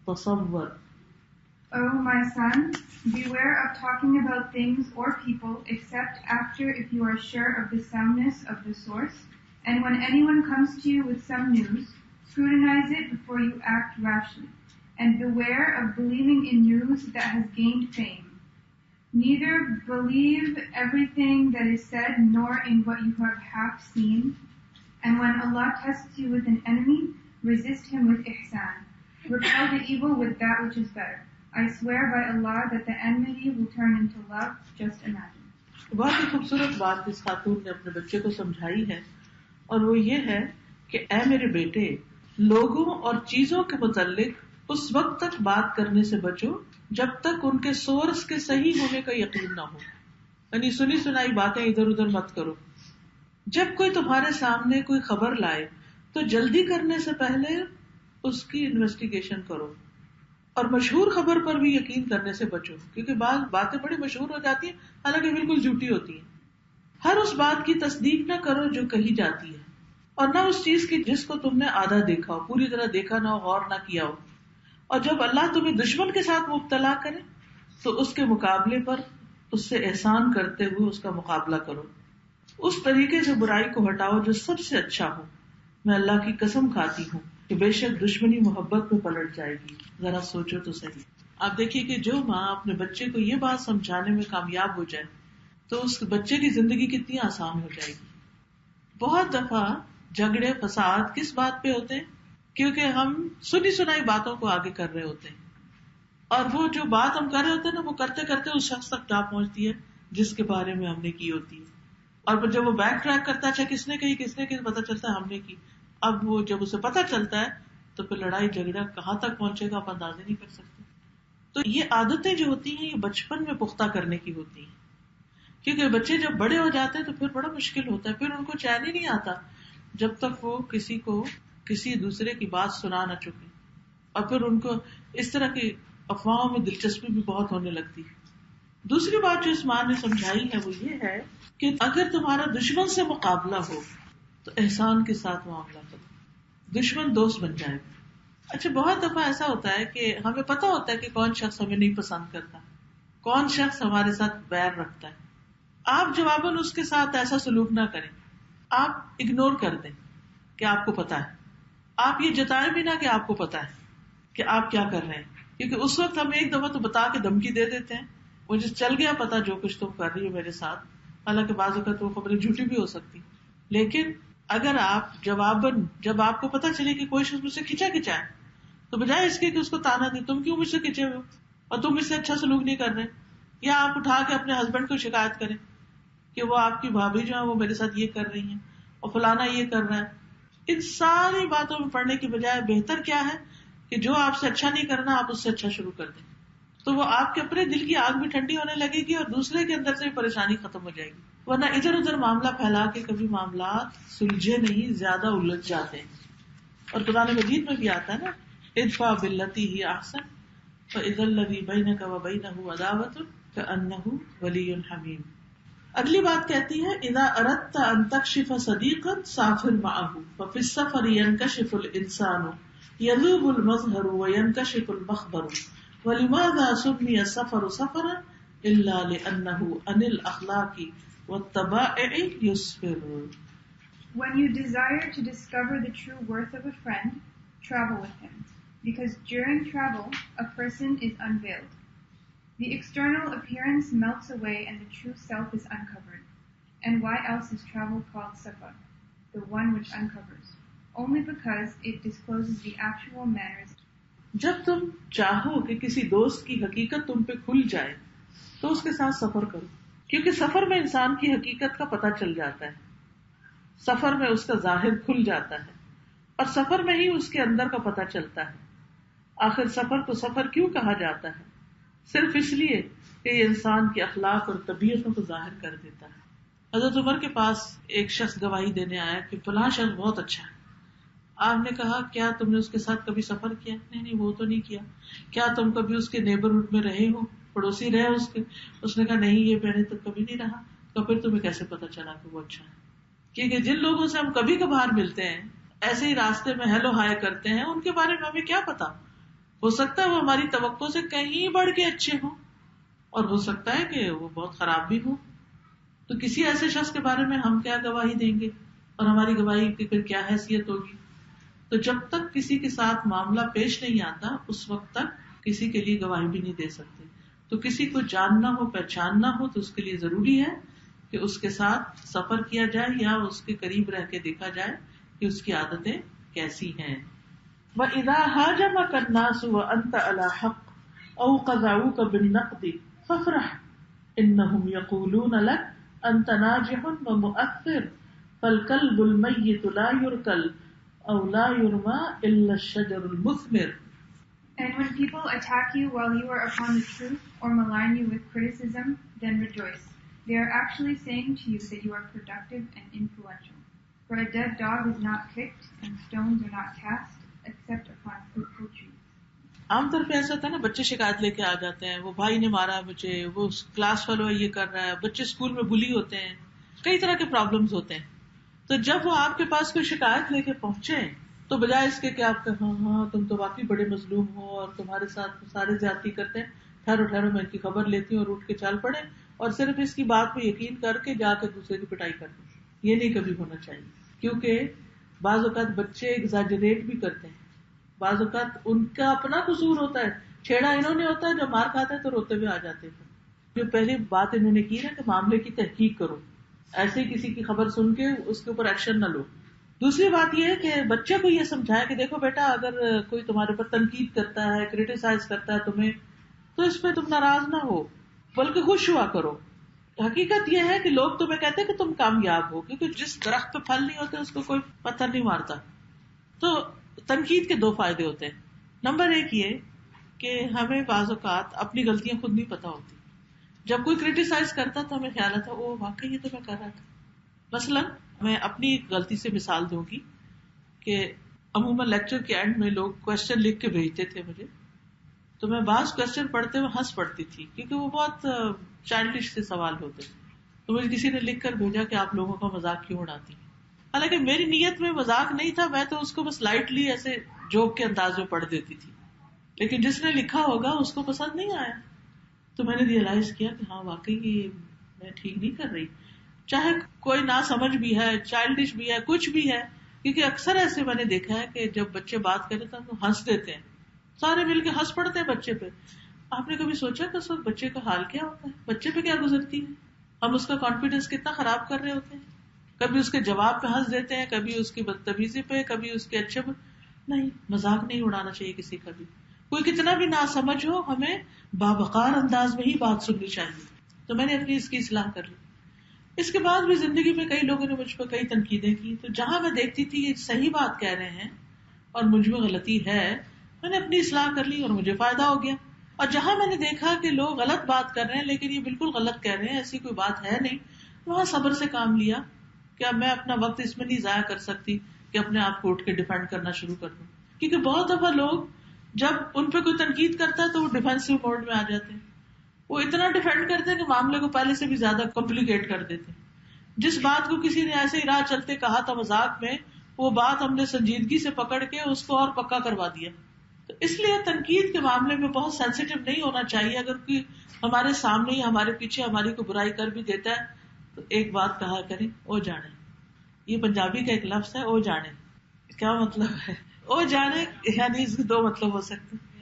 تصور. O my son, beware of talking about things or people except after if you are sure of the soundness of the source, and when anyone comes to you with some news, scrutinize it before you act rashly, and beware of believing in news that has gained fame. Neither believe everything that is said, nor in what you have half seen. And when Allah tests you with an enemy, resist him with ihsan. Repel the evil with that which is better. I swear by Allah that the enmity will turn into love. Just imagine. بہت ہی خوبصورت بات اس خاتون نے اپنے بچے کو سمجھائی ہے، اور وہ یہ ہے کہ اے میرے بیٹے، لوگوں اور چیزوں کے متعلق اس وقت تک بات کرنے سے بچو جب تک ان کے سورس کے صحیح ہونے کا یقین نہ ہو. یعنی سنی سنائی باتیں ادھر ادھر مت کرو. جب کوئی تمہارے سامنے کوئی خبر لائے تو جلدی کرنے سے پہلے اس کی انویسٹیگیشن کرو، اور مشہور خبر پر بھی یقین کرنے سے بچو، کیونکہ بعض باتیں بڑی مشہور ہو جاتی ہیں حالانکہ بالکل جھوٹی ہوتی ہیں. ہر اس بات کی تصدیق نہ کرو جو کہی جاتی ہے، اور نہ اس چیز کی جس کو تم نے آدھا دیکھا ہو، پوری طرح دیکھا نہ ہو، غور نہ کیا ہو. اور جب اللہ تمہیں دشمن کے ساتھ مبتلا کرے تو اس کے مقابلے پر اس سے احسان کرتے ہوئے اس کا مقابلہ کرو. اس طریقے سے برائی کو ہٹاؤ جو سب سے اچھا ہو. میں اللہ کی قسم کھاتی ہوں کہ بے شک دشمنی محبت میں پلٹ جائے گی. ذرا سوچو تو صحیح. آپ دیکھیے کہ جو ماں اپنے بچے کو یہ بات سمجھانے میں کامیاب ہو جائے تو اس بچے کی زندگی کتنی آسان ہو جائے گی. بہت دفعہ جھگڑے فساد کس بات پہ ہوتے ہیں؟ کیونکہ ہم سنی سنائی باتوں کو آگے کر رہے ہوتے ہیں، اور وہ جو بات ہم کر رہے ہوتے ہیں نا، وہ کرتے کرتے اس شخص تک جا پہنچتی ہے جس کے بارے میں ہم نے کی ہوتی ہے. اور پھر جب وہ بیک ٹریک کرتا ہے، اچھا کس نے کہی پتا چلتا ہے ہم نے کی. اب وہ جب اسے پتا چلتا ہے تو پھر لڑائی جھگڑا کہاں تک پہنچے گا آپ اندازے نہیں کر سکتے. تو یہ عادتیں جو ہوتی ہیں یہ بچپن میں پختہ کرنے کی ہوتی ہیں، کیونکہ بچے جب بڑے ہو جاتے ہیں تو پھر بڑا مشکل ہوتا ہے. پھر ان کو چین ہی نہیں آتا جب تک وہ کسی کو کسی دوسرے کی بات سنا نہ چکے، اور پھر ان کو اس طرح کی افواہوں میں دلچسپی بھی بہت ہونے لگتی ہے. دوسری بات جو اس ماں نے سمجھائی ہے وہ یہ ہے کہ اگر تمہارا دشمن سے مقابلہ ہو تو احسان کے ساتھ معاملہ کرو، دشمن دوست بن جائے گا. اچھا بہت دفعہ ایسا ہوتا ہے کہ ہمیں پتا ہوتا ہے کہ کون شخص ہمیں نہیں پسند کرتا، کون شخص ہمارے ساتھ ویر رکھتا ہے. آپ جواباً اس کے ساتھ ایسا سلوک نہ کریں، آپ اگنور کر دیں کہ آپ کو پتا ہے. آپ یہ جتائیں بھی نہ کہ آپ کو پتا ہے کہ آپ کیا کر رہے ہیں، کیونکہ اس وقت ہم ایک دفعہ تو بتا کے دھمکی دے دیتے ہیں، مجھے چل گیا پتا جو کچھ تم کر رہی ہو میرے ساتھ. حالانکہ بعض اوقات وہ خبریں جھوٹی بھی ہو سکتی. لیکن اگر آپ جواباً جب آپ کو پتا چلے کہ کوئی شخص مجھ سے کھچا ہے تو بجائے اس کے کہ اس کو تانا دے تم کیوں مجھ سے کھچے ہوئے اور تم اس سے اچھا سلوک نہیں کر رہے، یا آپ اٹھا کے اپنے ہسبینڈ کو شکایت کریں کہ وہ آپ کی بھابھی جو ہے وہ میرے ساتھ یہ کر رہی ہیں اور فلانا یہ کر رہا ہے. ان ساری باتوں میں پڑنے کی بجائے بہتر کیا ہے کہ جو آپ سے اچھا نہیں کرنا آپ اس سے اچھا شروع کر دیں، تو وہ آپ کے اپنے دل کی آگ بھی ٹھنڈی ہونے لگے گی اور دوسرے کے اندر سے بھی پریشانی ختم ہو جائے گی. ورنہ ادھر ادھر معاملہ پھیلا کے کبھی معاملات سلجھے نہیں، زیادہ الجھ جاتے ہیں. اور قرآن مجید میں بھی آتا ہے نا، ادفع باللتی ہی احسن فاذا الذی بینک وبینہ عداوۃ کأنہ ولی حمیم. اگلی بات کہتی ہے اذا اردت ان تکشف صدیقا سافر معه ففي السفر ينكشف الانسان يذوب المظهر وينكشف المخبر ولماذا سمي السفر سفرا الا لانه عن الاخلاق والطبائع يسفر. When you desire to discover the true worth of a friend, travel with him, because during travel a person is unveiled. The external appearance melts away and the true self is uncovered. And why else is travel called safar, the one which uncovers? Only because it discloses the actual manners. جب تم چاہو کہ کسی دوست کی حقیقت تم پہ کھل جائے تو اس کے ساتھ سفر کرو، کیونکہ سفر میں انسان کی حقیقت کا پتہ چل جاتا ہے، سفر میں اس کا ظاہر کھل جاتا ہے، اور سفر میں ہی اس کے اندر کا پتہ چلتا ہے. آخر سفر کو سفر کیوں کہا جاتا ہے؟ صرف اس لیے کہ یہ انسان کے اخلاق اور طبیعتوں کو ظاہر کر دیتا ہے. حضرت عمر کے پاس ایک شخص گواہی دینے آیا کہ فلاں شخص بہت اچھا ہے. آپ نے کہا کیا تم نے اس کے ساتھ کبھی سفر کیا؟ نہیں وہ تو نہیں کیا. کیا تم کبھی اس کے نیبرہڈ میں رہے ہو، پڑوسی رہے اس کے؟ اس نے کہا نہیں یہ میں نے تو کبھی نہیں رہا. تو پھر تمہیں کیسے پتا چلا کہ وہ اچھا ہے؟ کیونکہ جن لوگوں سے ہم کبھی کبھار ملتے ہیں، ایسے ہی راستے میں ہیلو ہائے کرتے ہیں، ان کے بارے میں ہمیں کیا پتا ہو سکتا ہے وہ ہماری توقع سے کہیں بڑھ کے اچھے ہوں، اور ہو سکتا ہے کہ وہ بہت خراب بھی ہوں. تو کسی ایسے شخص کے بارے میں ہم کیا گواہی دیں گے، اور ہماری گواہی کی پھر کیا حیثیت ہوگی؟ تو جب تک کسی کے ساتھ معاملہ پیش نہیں آتا اس وقت تک کسی کے لیے گواہی بھی نہیں دے سکتے. تو کسی کو جاننا ہو پہچاننا ہو تو اس کے لیے ضروری ہے کہ اس کے ساتھ سفر کیا جائے یا اس کے قریب رہ کے دیکھا جائے کہ اس کی عادتیں کیسی ہیں. وَإِذَا هَاجَمَكَ النَّاسُ وَأَنْتَ عَلَى حَقٍّ أَوْ قَذَعُوكَ بِالنَّقْدِ فَافْرَحْ إِنَّهُمْ يَقُولُونَ لَكَ أَنْتَ نَاجِحٌ وَمُؤَثِّرٌ فَالْكَلْبُ الْمَيِّتُ لَا يُرْكَلُ أَوْ لَا يُرْمَى إِلَّا الشَّجَرُ الْمُثْمِرُ. And when people attack you while you are upon the truth or malign you with criticism, then rejoice. They are actually saying to you that you are productive and influential. For a dead dog is not kicked, and stones are not cast, except upon fruitful trees. عام طور پہ ایسا ہوتا ہے نا، بچے شکایت لے کے آ جاتے ہیں، وہ بھائی نے مارا مجھے، وہ کلاس فیلو یہ کر رہا ہے، بچے اسکول میں بلی ہوتے ہیں، کئی طرح کے پرابلمز ہوتے ہیں. تو جب وہ آپ کے پاس کوئی شکایت لے کے پہنچے تو بجائے اس کے کہ آپ کہ ہاں تم تو واقعی بڑے مظلوم ہو اور تمہارے ساتھ سارے زیادتی کرتے ہیں، ٹھہرو میں ان کی خبر لیتی ہوں اور اٹھ کے چل پڑے اور صرف اس کی بات پہ یقین کر کے جا کے دوسرے کی پٹائی کر دیں. یہ نہیں کبھی ہونا چاہیے، کیونکہ بعض اوقات بچے ایگزاجریٹ بھی کرتے ہیں، بعض اوقات ان کا اپنا قصور ہوتا ہے، چھیڑا انہوں نے ہوتا ہے، جب مار کھاتے ہیں تو روتے ہوئے آ جاتے ہیں. جو پہلی بات انہوں نے کی نا کہ معاملے کی تحقیق کرو، ایسے ہی کسی کی خبر سن کے اس کے اوپر ایکشن نہ لو. دوسری بات یہ ہے کہ بچے کو یہ سمجھائے کہ دیکھو بیٹا، اگر کوئی تمہارے پر تنقید کرتا ہے، کریٹیسائز کرتا ہے تمہیں، تو اس پہ تم ناراض نہ ہو بلکہ خوش ہوا کرو. حقیقت یہ ہے کہ لوگ تمہیں کہتے ہیں کہ تم کامیاب ہو، کیونکہ جس درخت پہ پھل نہیں ہوتے اس کو کوئی پتھر نہیں مارتا. تو تنقید کے دو فائدے ہوتے ہیں. نمبر ایک یہ کہ ہمیں بعض اوقات اپنی غلطیاں خود نہیں پتا ہوتی. جب کوئی کریٹیسائز کرتا تو ہمیں خیال آتا او واقعی یہ تو میں کر رہا تھا. مثلاً میں اپنی ایک غلطی سے مثال دوں گی کہ عموماً لیکچر کے اینڈ میں لوگ کوشچن لکھ کے بھیجتے تھے مجھے، تو میں بعض کوشچن پڑھتے ہوئے ہنس پڑتی تھی کیونکہ وہ بہت چائلڈش سے سوال ہوتے تھے. تو مجھے کسی نے لکھ کر بھیجا کہ آپ لوگوں کا مذاق کیوں اڑاتی ہیں. حالانکہ میری نیت میں مذاق نہیں تھا، میں تو اس کو بس لائٹلی ایسے جوک کے انداز میں پڑھ دیتی تھی، لیکن جس نے لکھا ہوگا اس کو پسند نہیں آیا. تو میں نے ریئلائز کیا کہ ہاں واقعی یہ میں ٹھیک نہیں کر رہی، چاہے کوئی نہ سمجھ بھی ہے، چائلڈش بھی ہے، کچھ بھی ہے. کیونکہ اکثر ایسے میں نے دیکھا ہے کہ جب بچے بات کریں تو ہم ہنس دیتے ہیں، سارے مل کے ہنس پڑتے ہیں بچے پہ. آپ نے کبھی سوچا کہ اس وقت بچے کا حال کیا ہوتا ہے، بچے پہ کیا گزرتی ہے؟ ہم اس کا کانفیڈینس کتنا خراب کر رہے ہوتے ہیں. کبھی اس کے جواب پہ ہنس دیتے ہیں، کبھی اس کی بدتمیزی پہ، کبھی اس کے اچھے پہ. نہیں، مذاق نہیں اڑانا چاہیے کسی کا بھی. کوئی کتنا بھی نہ سمجھ ہو، ہمیں باوقار انداز میں ہی بات سننی چاہیے. تو میں نے اپنی اس کی اصلاح کر لی. اس کے بعد بھی زندگی میں کئی لوگوں نے مجھ پہ کئی تنقیدیں کی، تو جہاں میں دیکھتی تھی یہ صحیح بات کہہ رہے ہیں اور مجھ میں غلطی ہے، میں نے اپنی اصلاح کر لی اور مجھے فائدہ ہو گیا. اور جہاں میں نے دیکھا کہ لوگ غلط بات کر رہے ہیں لیکن یہ بالکل غلط کہہ رہے ہیں، ایسی کوئی بات ہے نہیں، وہاں صبر سے کام لیا. کیا میں اپنا وقت اس میں نہیں ضائع کر سکتی کہ اپنے آپ کو اٹھ کے ڈیفینڈ کرنا شروع کر دوں؟ کیونکہ بہت دفعہ لوگ جب ان پہ کوئی تنقید کرتا ہے تو وہ ڈیفینسو موڈ میں آ جاتے ہیں، وہ اتنا ڈیفینڈ کرتے ہیں کہ معاملے کو پہلے سے بھی زیادہ کمپلیکیٹ کر دیتے ہیں. جس بات کو کسی نے ایسے ہی راہ چلتے کہا تھا مذاق میں، وہ بات ہم نے سنجیدگی سے پکڑ کے اس کو اور پکا کروا دیا. تو اس لیے تنقید کے معاملے میں بہت سینسیٹیو نہیں ہونا چاہیے. اگر کوئی ہمارے سامنے ہی ہمارے پیچھے ہماری کو برائی کر بھی دیتا ہے تو ایک بات کہا کریں، او جانے. یہ پنجابی کا ایک لفظ ہے، او جانے. کیا مطلب ہے او جانے؟ یعنی اس کے دو مطلب ہو سکتے ہیں.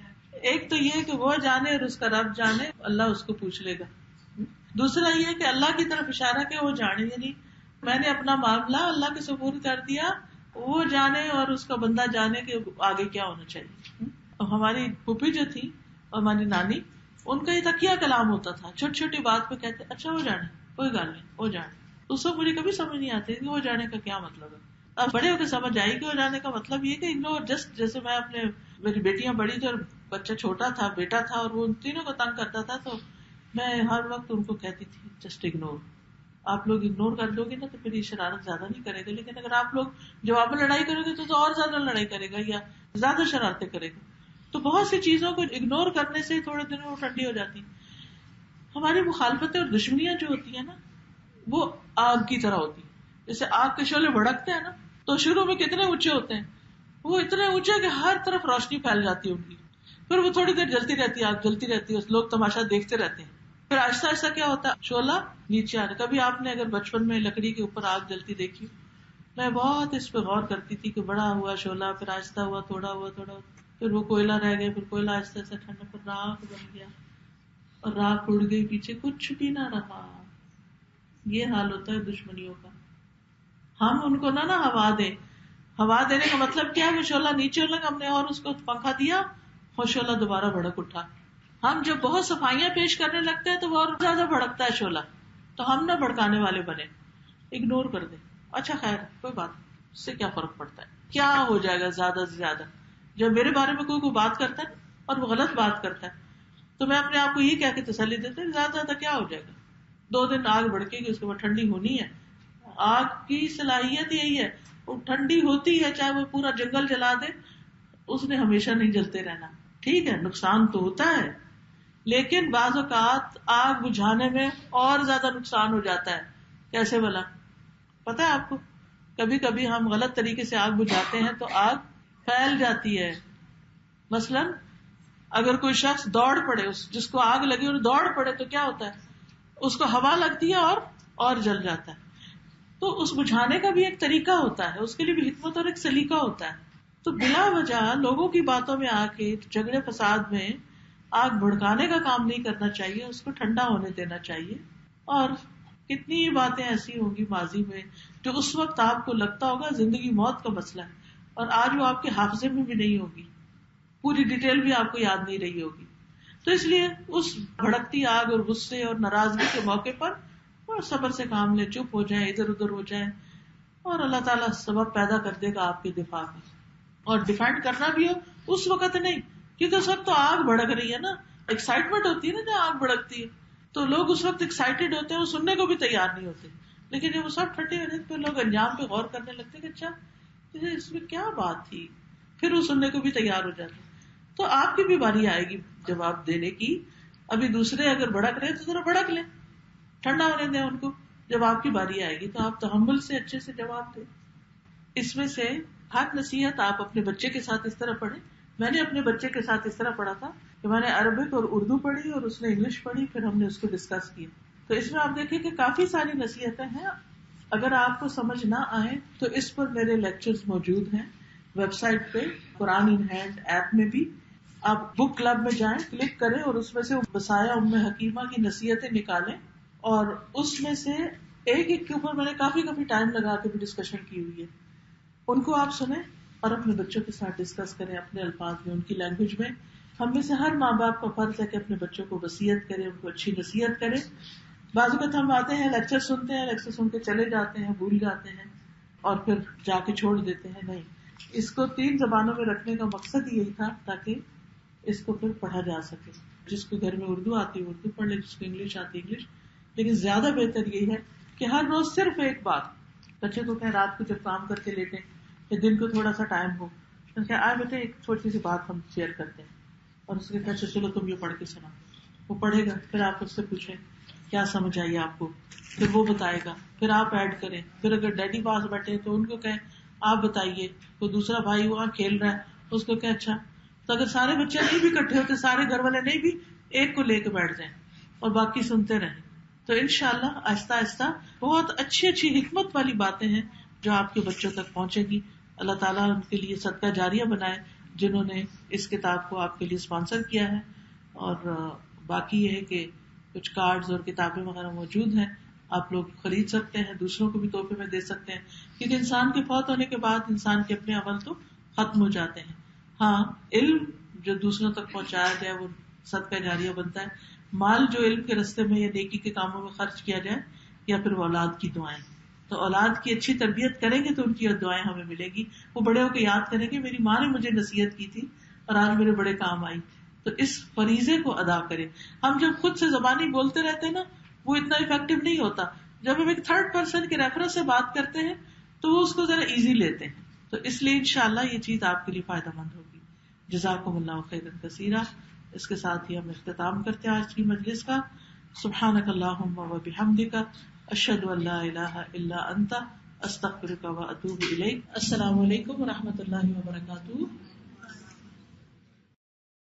ایک تو یہ کہ وہ جانے اور اس کا رب جانے، اللہ اس کو پوچھ لے گا. دوسرا یہ کہ اللہ کی طرف اشارہ کہ وہ جانے، یعنی میں نے اپنا معاملہ اللہ کے سپرد کر دیا، وہ جانے اور اس کا بندہ جانے کہ آگے کیا ہونا چاہیے. ہماری پھوپھی جو تھی اور ہماری نانی، ان کا یہ تکیہ کلام ہوتا تھا، چھوٹی چھوٹی بات پہ کہتے اچھا وہ جانے، کوئی گل نہیں، وہ جانے. اس وقت مجھے کبھی سمجھ نہیں آتی کہ وہ جانے کا کیا مطلب ہے. اب بڑے ہو کے سمجھ آئی کہ وہ جانے کا مطلب یہ کہ اگنور. جسٹ جیسے میں اپنے، میری بیٹیاں بڑی تھی اور بچہ چھوٹا تھا، بیٹا تھا، اور وہ ان تینوں کو تنگ کرتا تھا، تو میں ہر وقت ان کو کہتی تھی جسٹ اگنور. آپ لوگ اگنور کر دو گے نا تو پھر یہ شرارت زیادہ نہیں کرے گا، لیکن اگر آپ لوگ جواب میں لڑائی کرو گے تو اور زیادہ لڑائی کرے گا یا زیادہ شرارتیں کرے گا. تو بہت سی چیزوں کو اگنور کرنے سے تھوڑے دنوں وہ ٹھنڈی ہو جاتی. ہماری مخالفتیں اور دشمنیاں جو ہوتی ہیں نا، وہ آگ کی طرح ہوتی. جیسے آگ کے شعلے بھڑکتے ہیں نا، تو شروع میں کتنے اونچے ہوتے ہیں، وہ اتنے اونچے کہ ہر طرف روشنی پھیل جاتی ہے ان کی. پھر وہ تھوڑی دیر جلتی رہتی ہے، آگ جلتی رہتی ہے، لوگ تماشا دیکھتے رہتے ہیں. پھر آہستہ آہستہ کیا ہوتا ہے، شعلہ نیچے آنے. کبھی آپ نے اگر بچپن میں لکڑی کے اوپر آگ جلتی دیکھی، میں بہت اس پہ غور کرتی تھی کہ بڑا ہوا شعلہ، پھر آہستہ ہوا، تھوڑا ہوا، پھر وہ کوئلہ رہ گیا، پھر کوئلہ آہستہ آہستہ ٹھنڈا، پھر راکھ بن گیا، اور راکھ اڑ گئی پیچھے، کچھ بھی نہ رہا. یہ حال ہوتا ہے دشمنیوں کا. ہم ان کو نہ ہوا دیں. ہوا دینے کا مطلب کیا ہے؟ وہ شعلہ نیچے لگا، ہم نے اور اس کو پنکھا دیا اور شعلہ دوبارہ بھڑک اٹھا. ہم جب بہت صفائیاں پیش کرنے لگتے ہیں تو وہ اور زیادہ بھڑکتا ہے شعلہ. تو ہم نہ بھڑکانے والے بنے، اگنور کر دیں. اچھا خیر کوئی بات، اس سے کیا فرق پڑتا ہے؟ کیا ہو جائے گا زیادہ سے زیادہ؟ جب میرے بارے میں کوئی بات کرتا ہے اور وہ غلط بات کرتا ہے تو میں اپنے آپ کو یہ کہہ کے تسلی دیتے ہیں زیادہ زیادہ کیا ہو جائے گا، 2 دن آگ بھڑکے گی، اس کے بعد ٹھنڈی ہونی ہے. آگ کی صلاحیت یہی ہے، وہ ٹھنڈی ہوتی ہے، چاہے وہ پورا جنگل جلا دے، اس نے ہمیشہ نہیں جلتے رہنا. ٹھیک ہے نقصان تو ہوتا ہے، لیکن بعض اوقات آگ بجھانے میں اور زیادہ نقصان ہو جاتا ہے. کیسے بلا؟ پتا ہے آپ کو، کبھی کبھی ہم غلط طریقے سے آگ بجھاتے ہیں تو آگ پھیل جاتی ہے. مثلاً اگر کوئی شخص دوڑ پڑے، جس کو آگ لگی اور دوڑ پڑے تو کیا ہوتا ہے، اس کو ہوا لگتی ہے اور جل جاتا ہے. تو اس بجھانے کا بھی ایک طریقہ ہوتا ہے، اس کے لیے بھی حکمت اور ایک سلیقہ ہوتا ہے. تو بلا وجہ لوگوں کی باتوں میں آ کے جھگڑے فساد میں آگ بھڑکانے کا کام نہیں کرنا چاہیے، اس کو ٹھنڈا ہونے دینا چاہیے. اور کتنی باتیں ایسی ہوں گی ماضی میں جو اس وقت آپ کو لگتا ہوگا زندگی موت کا مسئلہ ہے، اور آج وہ آپ کے حافظے میں بھی نہیں ہوگی، پوری ڈیٹیل بھی آپ کو یاد نہیں رہی ہوگی. تو اس لیے اس بھڑکتی آگ اور غصے اور ناراضگی کے موقع پر اور صبر سے کام لیں، چپ ہو جائیں، ادھر ادھر ہو جائیں، اور اللہ تعالیٰ سبب پیدا کر دے گا آپ کے دفاع میں. اور ڈیفینڈ کرنا بھی ہو اس وقت نہیں، کیونکہ اس وقت تو آگ بھڑک رہی ہے نا، ایکسائٹمنٹ ہوتی ہے نا جب آگ بھڑکتی ہے، تو لوگ اس وقت ایکسائٹیڈ ہوتے ہیں، وہ سننے کو بھی تیار نہیں ہوتے. لیکن جب وہ سب ٹھنڈے ہو جاتے تو لوگ انجام پہ غور کرنے لگتے کہ اچھا اس میں کیا بات تھی، پھر وہ سننے کو بھی تیار ہو جاتے. تو آپ کی بھی باری آئے گی جواب دینے کی. ابھی دوسرے اگر بھڑک رہے تو ذرا بھڑک لیں، ٹھنڈا ہونے دیں ان کو. جب آپ کی باری آئے گی تو آپ تحمل سے اچھے سے جواب دیں. اس میں سے ہر نصیحت آپ اپنے بچے کے ساتھ اس طرح پڑھیں. میں نے اپنے بچے کے ساتھ اس طرح پڑھا تھا کہ میں نے عربک اور اردو پڑھی اور اس نے انگلش پڑھی، پھر ہم نے اس کو ڈسکس کیا. تو اس میں آپ دیکھیں کہ کافی ساری نصیحتیں ہیں. اگر آپ کو سمجھ نہ آئے تو اس پر میرے لیکچرز موجود ہیں ویب سائٹ پہ، قرآن ان ہینڈ ایپ میں بھی. آپ بک کلب میں جائیں، کلک کریں اور اس میں سے بسایا ام حکیمہ کی نصیحتیں نکالیں، اور اس میں سے ایک ایک کے اوپر میں نے کافی ٹائم لگا کے بھی ڈسکشن کی ہوئی ہے. ان کو آپ سنیں اور اپنے بچوں کے ساتھ ڈسکس کریں اپنے الفاظ میں، ان کی لینگویج میں. ہم میں سے ہر ماں باپ کا فرض ہے کہ اپنے بچوں کو وصیت کرے، ان کو اچھی نصیحت کرے. بعض اوقات ہم آتے ہیں لیکچر سنتے ہیں، لیکچر سن کے چلے جاتے ہیں، بھول جاتے ہیں اور پھر جا کے چھوڑ دیتے ہیں. نہیں، اس کو 3 زبانوں میں رکھنے کا مقصد یہی تھا تاکہ اس کو پھر پڑھا جا سکے. جس کو گھر میں اردو آتی ہے اردو پڑھ لے، جس کو انگلش آتی ہے انگلش. لیکن زیادہ بہتر یہی ہے کہ ہر روز صرف ایک بات بچے کو کہیں، رات کو جب کام کر کے لیٹیں یا دن کو تھوڑا سا ٹائم ہو تو کہ آئے بیٹے ایک چھوٹی سی بات ہم شیئر کرتے ہیں، اور اس کے کہتے چلو تم یہ پڑھ کے سنا. وہ پڑھے گا، پھر آپ اس سے پوچھیں کیا سمجھ آئی آپ کو، پھر وہ بتائے گا، پھر آپ ایڈ کریں. پھر اگر ڈیڈی پاس بیٹھے تو ان کو کہیں آپ بتائیے. کوئی دوسرا بھائی وہاں کھیل رہا ہے اس کو کہ اچھا. تو اگر سارے بچے نہیں بھی اکٹھے ہوتے، سارے گھر والے نہیں بھی، ایک کو لے کے بیٹھ جائیں اور باقی سنتے رہیں، تو انشاءاللہ آہستہ آہستہ بہت اچھی اچھی حکمت والی باتیں ہیں جو آپ کے بچوں تک پہنچے گی. اللہ تعالیٰ ان کے لیے صدقہ جاریہ بنائے جنہوں نے اس کتاب کو آپ کے لیے اسپانسر کیا ہے. اور باقی یہ ہے کہ کچھ کارڈز اور کتابیں وغیرہ موجود ہیں، آپ لوگ خرید سکتے ہیں، دوسروں کو بھی تحفے میں دے سکتے ہیں، کیونکہ انسان کے فوت ہونے کے بعد انسان کے اپنے عمل تو ختم ہو جاتے ہیں. ہاں، علم جو دوسروں تک پہنچایا جائے وہ صدقہ جاریہ بنتا ہے. مال جو علم کے راستے میں یا نیکی کے کاموں میں خرچ کیا جائے، یا پھر وہ اولاد کی دعائیں. تو اولاد کی اچھی تربیت کریں گے تو ان کی دعائیں ہمیں ملے گی. وہ بڑے ہو کے یاد کریں گے میری ماں نے مجھے نصیحت کی تھی اور آج میرے بڑے کام آئی. تو اس فریضے کو ادا کریں. ہم جب خود سے زبانی بولتے رہتے ہیں نا، وہ اتنا افیکٹو نہیں ہوتا. جب ہم ایک 3rd پرسن کے ریفرنس سے بات کرتے ہیں تو وہ اس کو ذرا ایزی لیتے ہیں. تو اس لیے انشاءاللہ یہ چیز آپ کے لیے فائدہ مند ہوگی. جزاکم اللہ خیرا کثیرا. اس کے ساتھ ہی ہم اختتام کرتے ہیں آج کی مجلس کا. سبحانک اللہم و بحمدک، اشہد ان لا الہ الا انت، استغفرک و اتوب الیک. السلام علیکم و رحمۃ اللہ وبرکاتہ.